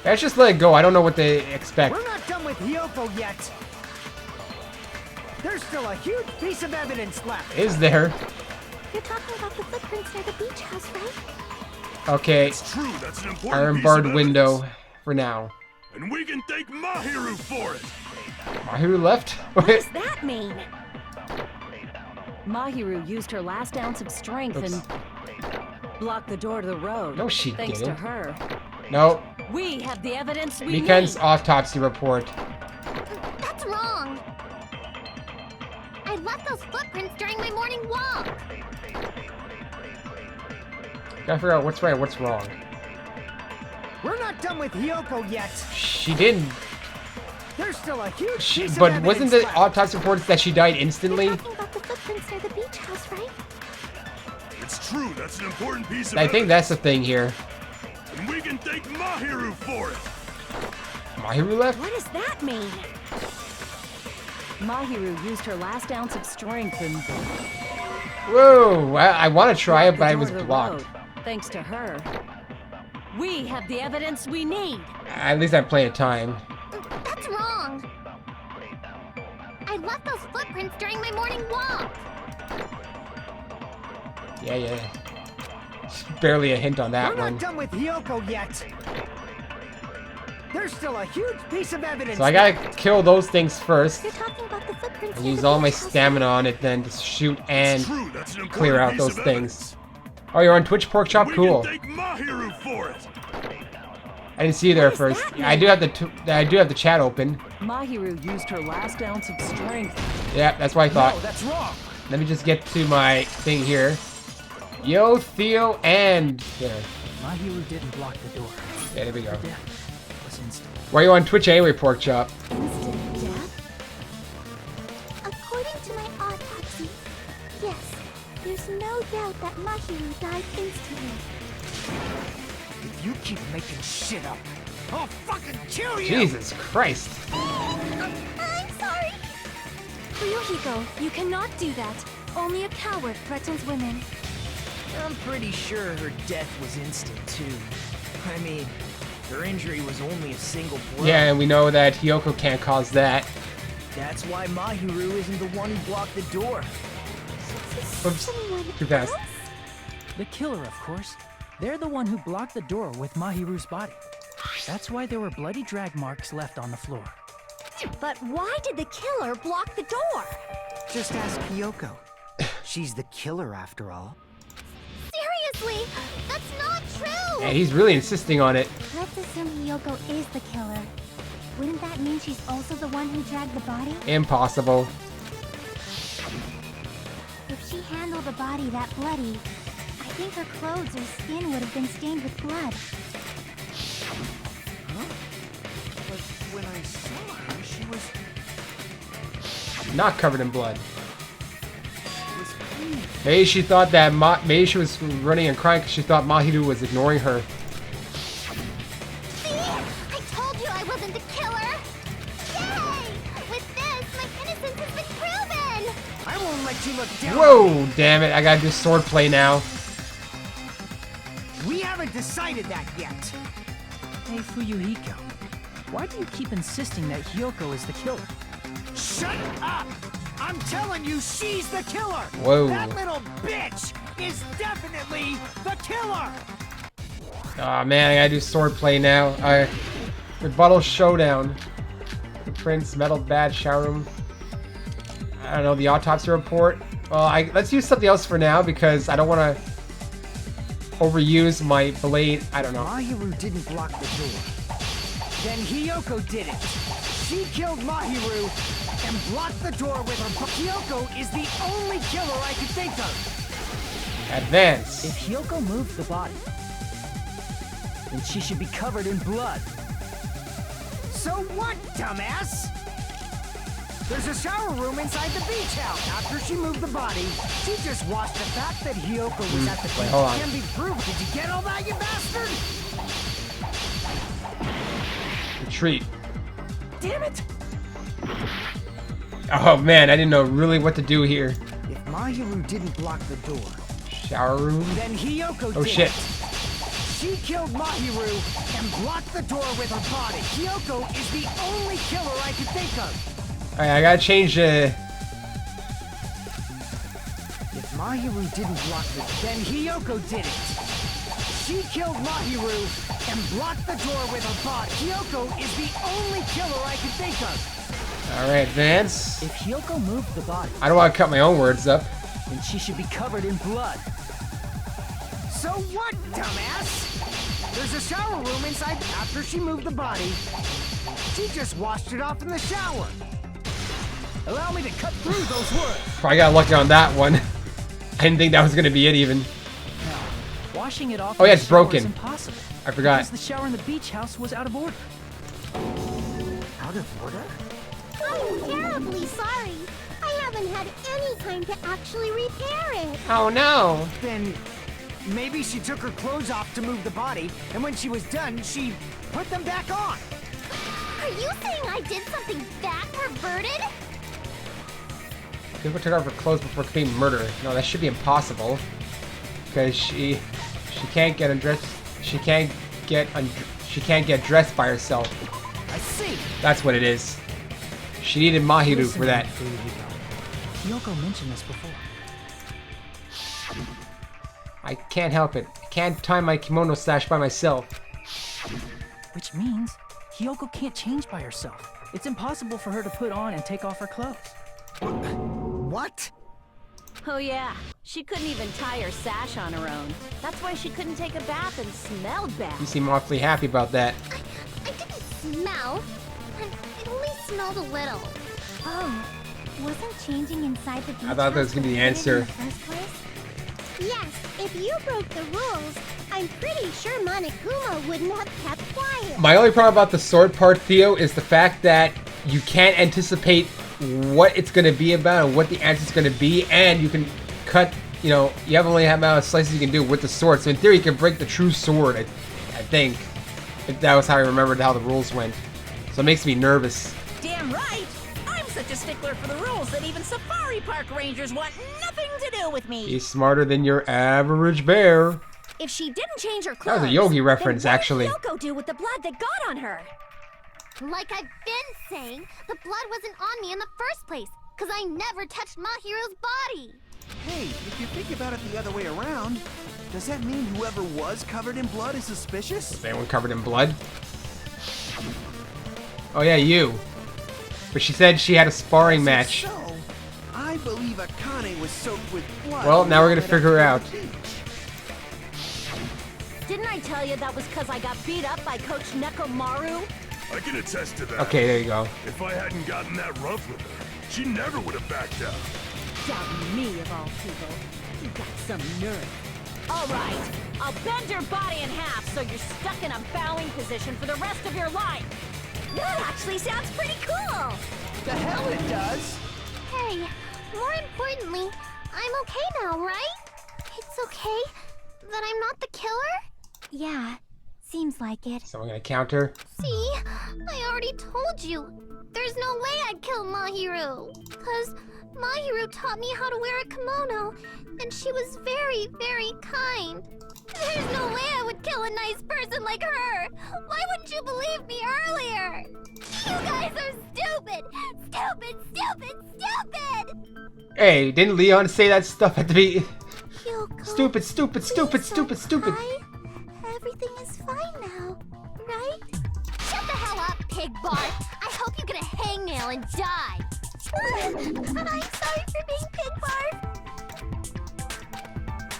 Let's just let it go. I don't know what to expect. We're not done with Hiyoko yet. There's still a huge piece of evidence left. Is there? You're talking about the footprints near the beach house, right? Okay, It's true, that's an important iron piece barred of window evidence. for now. And we can thank Mahiru for it. Mahiru left? What does that mean? Mahiru used her last ounce of strength Oops. and blocked the door to the road. No, she Thanks didn't. to her. No. We have the evidence we Mikan's need. autopsy report. That's wrong! I left those footprints during my morning walk! Gotta figure out what's right, what's wrong. We're not done with Hiyoko yet. She didn't. There's still a huge piece of But evidence wasn't the left. autopsy reports that she died instantly? You're talking about the footprints near the beach house, right? It's true, that's an important piece of I think that's the thing here. And we can thank Mahiru for it! Mahiru left? What does that mean? Mahiru used her last ounce of strength and Whoa! I want to try it, but I was the door to the blocked. road. Thanks to her, we have the evidence we need. At least I'm playing time. That's wrong. I left those footprints during my morning walk. Yeah. It's barely a hint on that We're one. not done with Hiyoko yet. There's still a huge piece of evidence. So I gotta kill those things first. You're talking about the footprints And near use the all my beach house, stamina on it, then to shoot and It's true, that's an important clear out piece those of things. Oh, you're on Twitch Pork Chop? We Cool. can thank Mahiru for it! I didn't see you there What does first. that Yeah, I do have the chat open. Mahiru used her last ounce of strength. Yeah, that's what I thought. No, that's wrong. Let me just get to my thing here. Yo, Theo, and there. Mahiru didn't block the door. Yeah, there we go. Her death was instant. Why are you on Twitch anyway, Pork Chop? Instant death? According to my autopsy, yes, there's no doubt that Mahiru died instantly. If you keep making shit up, I'll fucking kill you. Jesus Christ. I'm sorry. Ryuhiko, you cannot do that. Only a coward threatens women. I'm pretty sure her death was instant, too. I mean, her injury was only a single blow. Yeah, and we know that Hiyoko can't cause that. That's why Mahiru isn't the one who blocked the door. Oops, Someone too fast. else? The killer, of course. They're the one who blocked the door with Mahiru's body. That's why there were bloody drag marks left on the floor. But why did the killer block the door? Just ask Hiyoko. She's the killer after all. Seriously, that's not true. And he's really insisting on it. Let's assume Hiyoko is the killer. Wouldn't that mean she's also the one who dragged the body? Impossible. If she handled a body that bloody, I think her clothes or skin would have been stained with blood. But when I saw her, she was Not covered in blood. clean. Maybe she thought that maybe she was running and crying because she thought Mahiru was ignoring her. See? I told you I wasn't the killer. Yay! With this, my innocence has been proven. I won't let you look down. Whoa, damn it. I gotta do swordplay now. We haven't decided that yet. Hey, Fuyuhiko. Why do you keep insisting that Hiyoko is the killer? Shut up! I'm telling you, she's the killer! Whoa. That little bitch is definitely the killer! Aw, man, I gotta do swordplay now. Rebuttal Showdown. The Prince, Metal Bad, Shower Room. I don't know, the autopsy report. Well, let's use something else for now because I don't want to overuse my blade. I don't know. Mahiru didn't block the door. Then Hiyoko did it. She killed Mahiru and blocked the door with her. Hiyoko is the only killer I could think of. Advance. If Hiyoko moved the body, then she should be covered in blood. So what, dumbass? There's a shower room inside the beach house. After she moved the body, she just watched the fact that Hiyoko was at the beach. hold on. Can be proved. Did you get all that, you bastard? Retreat. Damn it! Oh man, I didn't know really what to do here. If Mahiru didn't block the door, Shower room. then Hiyoko Oh did shit. it. She killed Mahiru and blocked the door with her body. Hiyoko is the only killer I could think of. Alright, I gotta change If Mahiru didn't block the door, then Hiyoko did it. She killed Mahiru and blocked the door with her body. Hiyoko is the only killer I could think of. Alright, advance. If Hiyoko moved the body, I don't want to cut my own words up. then she should be covered in blood. So what, dumbass? There's a shower room inside. After she moved the body, she just washed it off in the shower. Allow me to cut through those words. I got lucky on that one. I didn't think that was gonna be it even. Now, washing it off. Oh, yeah, in the it's shower broken. is impossible. I forgot. Because the shower in the beach house was out of order. Out of order? I'm terribly sorry. I haven't had any time to actually repair it. Oh no! Then maybe she took her clothes off to move the body, and when she was done, she put them back on. Are you saying I did something that perverted? People took off her clothes before committing murder. No, that should be impossible. Because she can't get undressed. She can't get dressed by herself. I see. That's what it is. She needed Mahiru Listen for that. to me, Kyoko mentioned this before. I can't help it. I can't tie my kimono sash by myself. Which means Kyoko can't change by herself. It's impossible for her to put on and take off her clothes. What? Oh yeah, she couldn't even tie her sash on her own. That's why she couldn't take a bath and smelled bad. You seem awfully happy about that. I didn't smell. It only smelled a little. Oh, wasn't changing inside the beach I thought that was gonna be the house answer. in the first place? Yes, if you broke the rules, I'm pretty sure Monokuma wouldn't have kept quiet. My only problem about the sword part, Theo, is the fact that you can't anticipate what it's going to be about and what the answer's going to be, and you can cut, you know, you have only amount of slices you can do with the sword. So in theory, you can break the true sword, I think. If that was how I remembered how the rules went. So it makes me nervous. Damn right! I'm such a stickler for the rules that even safari park rangers want nothing to do with me. He's smarter than your average bear. If she didn't change her That clothes, was a Yogi then reference, what did actually. Kyoko do with the blood that got on her? Like I've been saying, the blood wasn't on me in the first place, because I never touched Mahiru's body. Hey, if you think about it the other way around, does that mean whoever was covered in blood is suspicious? Is anyone covered in blood? Oh yeah, you. But she said she had a sparring match. So, I believe Akane was soaked with blood. Well, now we're gonna when figure I out. went to the beach. Didn't I tell you that was because I got beat up by Coach Nekomaru? I can attest to that. Okay, there you go. If I hadn't gotten that rough with her, she never would have backed out. Doubting me of all people. You got some nerve. All right, I'll bend your body in half so you're stuck in a bowing position for the rest of your life. That actually sounds pretty cool. The hell it does! Hey, more importantly, I'm okay now, right? It's okay that I'm not the killer? Yeah, seems like it. Someone gonna counter? See, I already told you. There's no way I'd kill Mahiru. Because Mahiru taught me how to wear a kimono, and she was very, very kind. There's no way I would kill a nice person like her. Why wouldn't you believe me earlier? You guys are stupid! Stupid, stupid, stupid! Hey, didn't Leon say that stuff at the beginning? Kyoko, Stupid, stupid, stupid, please stupid, don't stupid. cry. Everything is fine now, right? Shut the hell up, pig barf! I hope you get a hangnail and die! I'm sorry for being pig barf!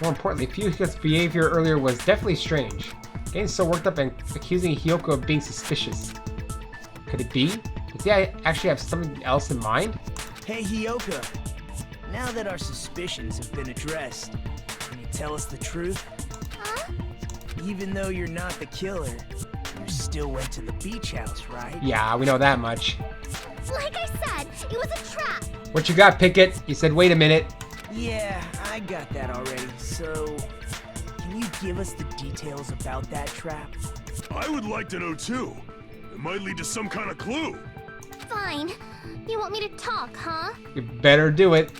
More importantly, Fuyuka's behavior earlier was definitely strange. Getting so worked up and accusing Hiyoko of being suspicious. Could it be? Does he actually have something else in mind? Hey, Hiyoko. Now that our suspicions have been addressed, can you tell us the truth? Huh? Even though you're not the killer, you still went to the beach house, right? Yeah, we know that much. Like I said, it was a trap! What you got, Pickett? You said wait a minute. Yeah, I got that already. So, can you give us the details about that trap? I would like to know too. It might lead to some kind of clue. Fine. You want me to talk, huh? You better do it.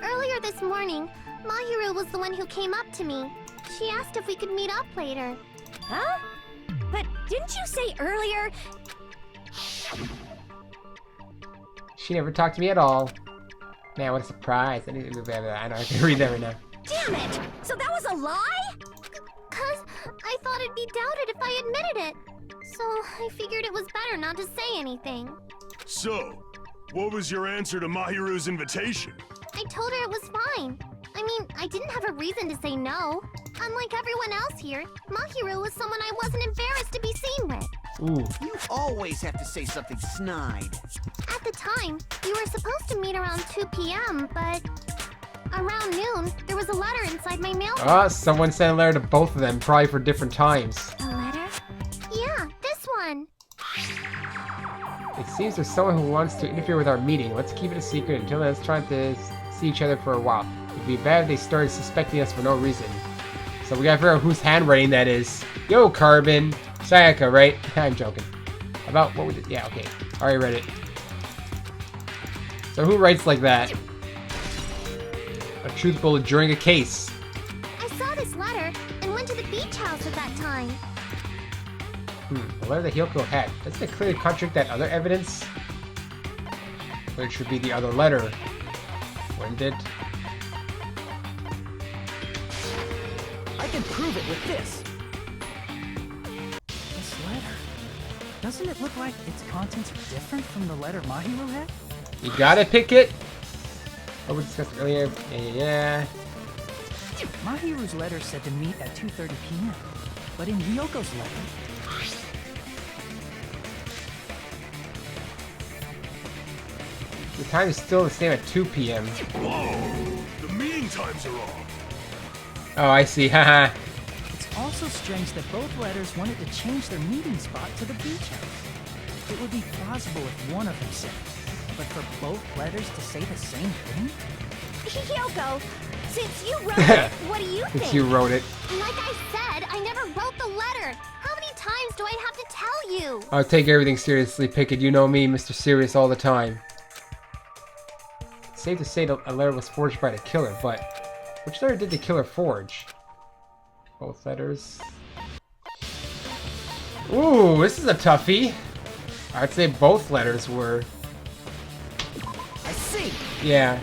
Earlier this morning, Mahiru was the one who came up to me. She asked if we could meet up later. Huh? But didn't you say earlier? She never talked to me at all. Man, what a surprise. I don't know, I can read that right now. Damn it! So that was a lie? Cause I thought it'd be doubted if I admitted it. So I figured it was better not to say anything. So, what was your answer to Mahiru's invitation? I told her it was fine. I mean, I didn't have a reason to say no. Unlike everyone else here, Mahiru was someone I wasn't embarrassed to be seen with. Ooh. You always have to say something snide. At the time, we were supposed to meet around 2 p.m., but Around noon, there was a letter inside my mailbox. Ah, someone sent a letter to both of them, probably for different times. A letter? Yeah, this one. It seems there's someone who wants to interfere with our meeting. Let's keep it a secret until then. Let's try to see each other for a while. It'd be bad if they started suspecting us for no reason. So we gotta figure out whose handwriting that is. Yo, Carbon. Sayaka, right? I'm joking. About what we did. Yeah, okay. Already read it. So who writes like that? A truth bullet during a case. I saw this letter and went to the beach house at that time. The letter that Hyoko had. Doesn't it clearly contradict that other evidence? But it should be the other letter. Wouldn't it? I can prove it with this. This letter. Doesn't it look like its contents are different from the letter Mahiru had? You gotta pick it. What we discussed earlier. Yeah. Mahiru's letter said to meet at 2:30 p.m. But in Hyoko's letter, The time is still the same at 2 p.m. Whoa! The meeting times are off. Oh, I see. Haha. it's also strange that both letters wanted to change their meeting spot to the beach house. It would be plausible if one of them said it, but for both letters to say the same thing? Hyoko, since you wrote it, what do you think? Since you wrote it. Like I said, I never wrote the letter. How many times do I have to tell you? I'll take everything seriously, Pickett. You know me, Mr. Serious all the time. It's safe to say that a letter was forged by the killer, but which letter did the killer forge? Both letters. Ooh, this is a toughie. I'd say both letters were. I see. Yeah,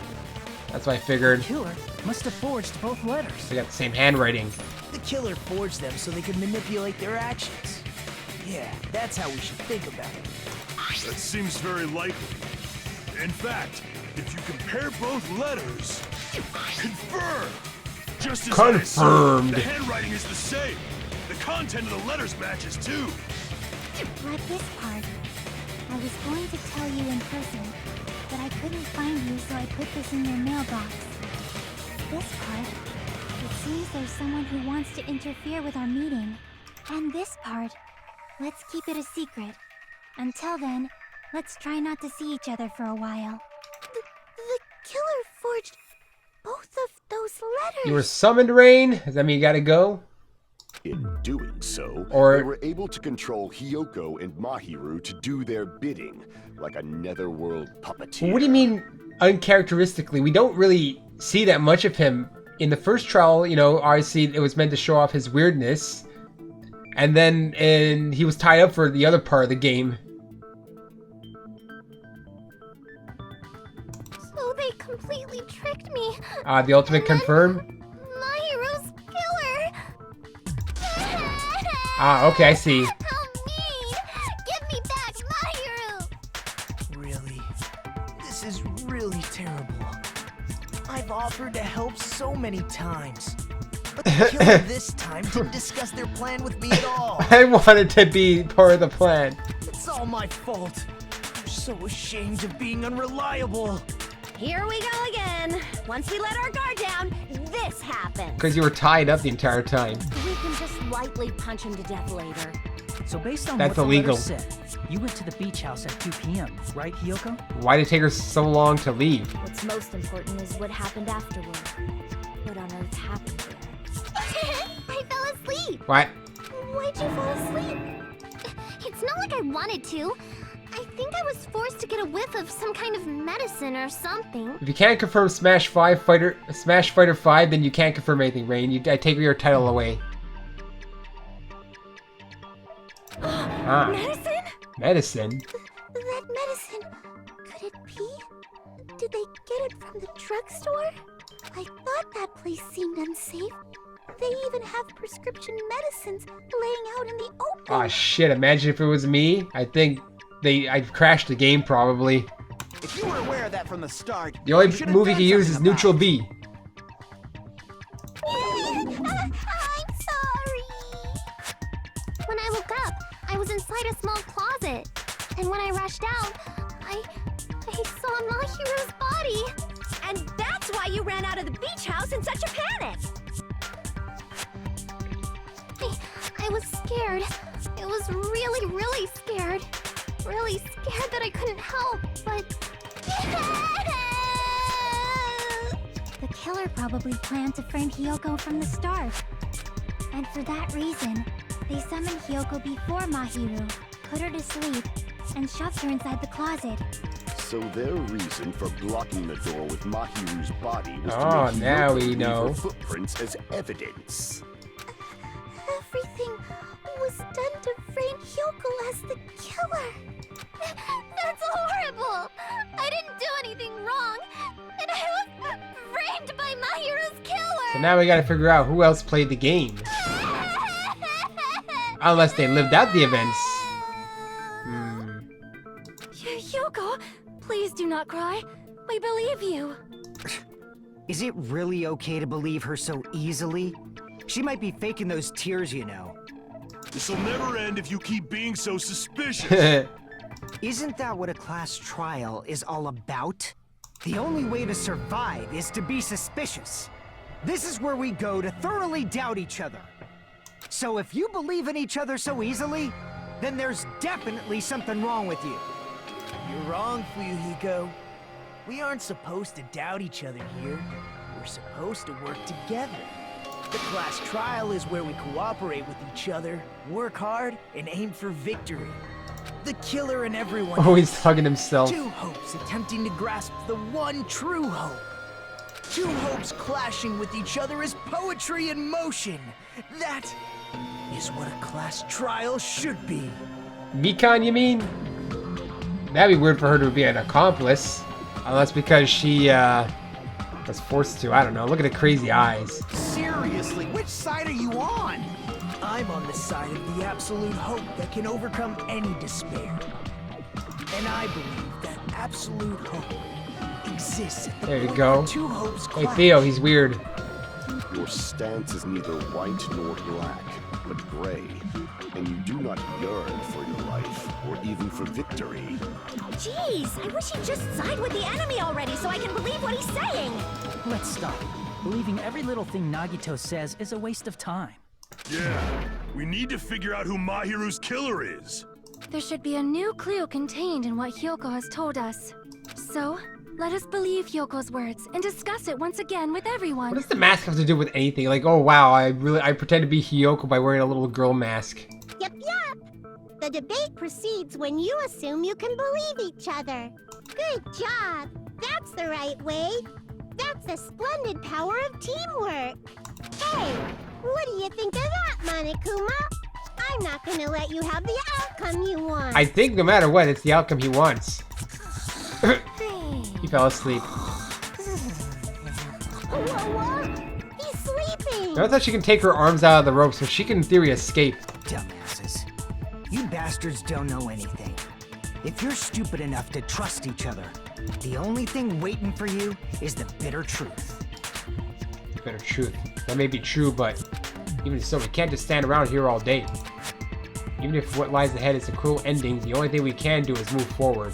that's what I figured. The killer must have forged both letters. They got the same handwriting. The killer forged them so they could manipulate their actions. Yeah, that's how we should think about it. That seems very likely. In fact, if you compare both letters, confirmed. Just as Confirmed. I said, the handwriting is the same. The content of the letters matches too. Like this part. I was going to tell you in person, but I couldn't find you, so I put this in your mailbox. This part. It seems there's someone who wants to interfere with our meeting. And this part. Let's keep it a secret. Until then, let's try not to see each other for a while. The killer forged both of those letters. You were summoned, Rain? Does that mean you gotta go? In doing so, Or- they were able to control Hyoko and Mahiru to do their bidding, like a netherworld puppeteer. What do you mean uncharacteristically? We don't really see that much of him. In the first trial, you know, obviously it was meant to show off his weirdness. And then he was tied up for the other part of the game. So they completely tricked me. The ultimate confirm? Mahiru's killer. Okay, I see. How mean! Give me back Mahiru! Really? This is really terrible. I've offered to help so many times. But the killer this time didn't discuss their plan with me at all. I wanted to be part of the plan. It's all my fault. I'm so ashamed of being unreliable. Here we go again. Once we let our guard down, this happens. Because you were tied up the entire time. We can just lightly punch him to death later. So based on That's what the illegal. letter said, you went to the beach house at 2 p.m., right, Hyoko? Why did it take her so long to leave? What's most important is what happened afterward. What on earth happened there? I fell asleep. What? Why'd you fall asleep? It's not like I wanted to. I think I was forced to get a whiff of some kind of medicine or something. If you can't confirm Smash Fighter 5, then you can't confirm anything, Rain. I take your title away. Medicine? Medicine? That medicine. Could it be? Did they get it from the drugstore? I thought that place seemed unsafe. They even have prescription medicines laying out in the open. Aw, shit. Imagine if it was me. I think I'd crash the game, probably. If you were aware of that from the start, The only you should have move you done can use is something Neutral about B. I'm sorry. When I woke up, I was inside a small closet. And when I rushed out, I saw Mahiru's body. And that's why you ran out of the was really, really scared. Really scared that I couldn't help, but... The killer probably planned to frame Hiyoko from the start. And for that reason, they summoned Hiyoko before Mahiru, put her to sleep, and shoved her inside the closet. So their reason for blocking the door with Mahiru's body was Oh, to make now Hiyoko we leave know. her footprints as evidence. Everything was done to frame Hiyoko as the killer. That's horrible! I didn't do anything wrong, and I was framed by Mahiru's killer! So now we gotta figure out who else played the game. Unless they lived out the events. Hiyoko, please do not cry. We believe you. Is it really okay to believe her so easily? She might be faking those tears, you know. This'll never end if you keep being so suspicious. Isn't that what a class trial is all about? The only way to survive is to be suspicious. This is where we go to thoroughly doubt each other. So if you believe in each other so easily, then there's definitely something wrong with you. You're wrong, Fuyuhiko. We aren't supposed to doubt each other here. We're supposed to work together. The class trial is where we cooperate with each other, work hard, and aim for victory. The killer and everyone Always else. hugging himself. Two hopes attempting to grasp the one true hope. Two hopes clashing with each other is poetry in motion. That is what a class trial should be. Mikan, you mean? That'd be weird for her to be an accomplice. Unless because she, was forced to. I don't know. Look at the crazy eyes. Seriously, which side are you on? I'm on the side of the absolute hope that can overcome any despair. And I believe that absolute hope exists at the There you point go. where two hopes Hey, clash. Theo, he's weird. Your stance is neither white nor black, but gray. And you do not yearn for your life, or even for victory. Jeez, I wish he'd just side with the enemy already so I can believe what he's saying! Let's stop. Believing every little thing Nagito says is a waste of time. Yeah, we need to figure out who Mahiru's killer is. There should be a new clue contained in what Hiyoko has told us. So, let us believe Hyoko's words and discuss it once again with everyone. What does the mask have to do with anything? Like, oh wow, I pretend to be Hiyoko by wearing a little girl mask. Yep, yep! The debate proceeds when you assume you can believe each other. Good job! That's the right way! That's the splendid power of teamwork! Hey, what do you think of that, Monokuma? I'm not gonna let you have the outcome you want! I think no matter what, it's the outcome he wants. He fell asleep. What? He's sleeping! Notice that she can take her arms out of the rope so she can in theory escape. Dumbasses. You bastards don't know anything. If you're stupid enough to trust each other, the only thing waiting for you is the bitter truth. Bitter truth. That may be true, but even so, we can't just stand around here all day. Even if what lies ahead is a cruel ending, the only thing we can do is move forward.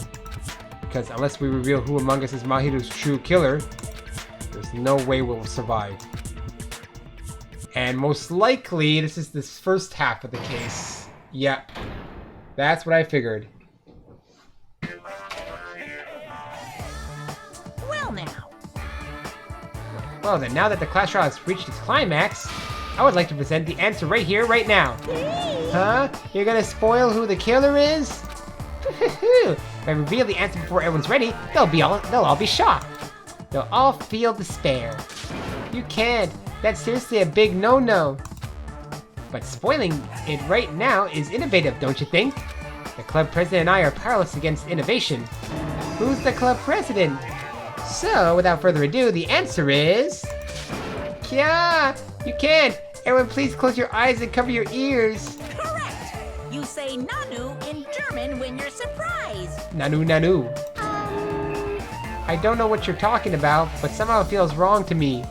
Because unless we reveal who among us is Mahiru's true killer, there's no way we'll survive. And most likely, this is this first half of the case. Yep. That's what I figured. Well now, Well then, now that the class trial has reached its climax, I would like to present the answer right here, right now. Huh? You're gonna spoil who the killer is? If I reveal the answer before everyone's ready, they'll all be shocked. They'll all feel despair. You can't. That's seriously a big no-no. But spoiling it right now is innovative, don't you think? The club president and I are powerless against innovation. Who's the club president? So, without further ado, the answer is... Kya! You can't! Everyone please close your eyes and cover your ears. correct! You say Nanu in German when you're surprised. Nanu Nanu. I don't know what you're talking about, but somehow it feels wrong to me.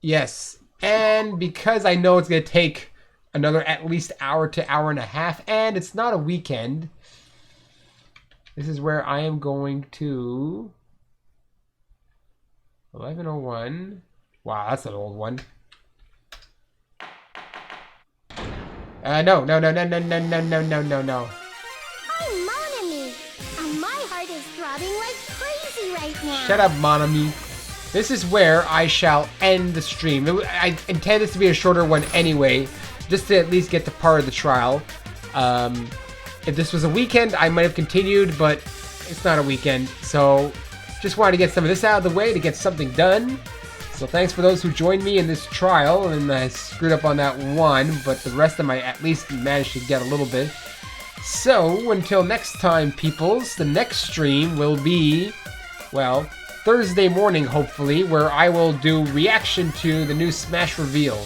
Yes, and because I know it's going to take another at least hour to hour and a half, and it's not a weekend, this is where I am going to... 11:01. Wow, that's an old one. No. I'm Monami, and my heart is throbbing like crazy right now. Shut up, Monami. This is where I shall end the stream. I intend this to be a shorter one anyway, just to at least get to part of the trial. If this was a weekend, I might have continued, but it's not a weekend. So just wanted to get some of this out of the way to get something done. So thanks for those who joined me in this trial, and I screwed up on that one, but the rest of them I at least managed to get a little bit. So until next time, peoples, the next stream will be, well, Thursday morning, hopefully, where I will do reaction to the new Smash reveal.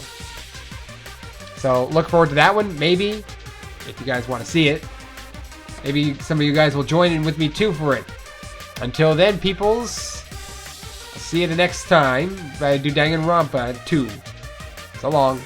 So look forward to that one, maybe, if you guys want to see it. Maybe some of you guys will join in with me too for it. Until then, peoples, I'll see you the next time. I do Danganronpa 2. So long.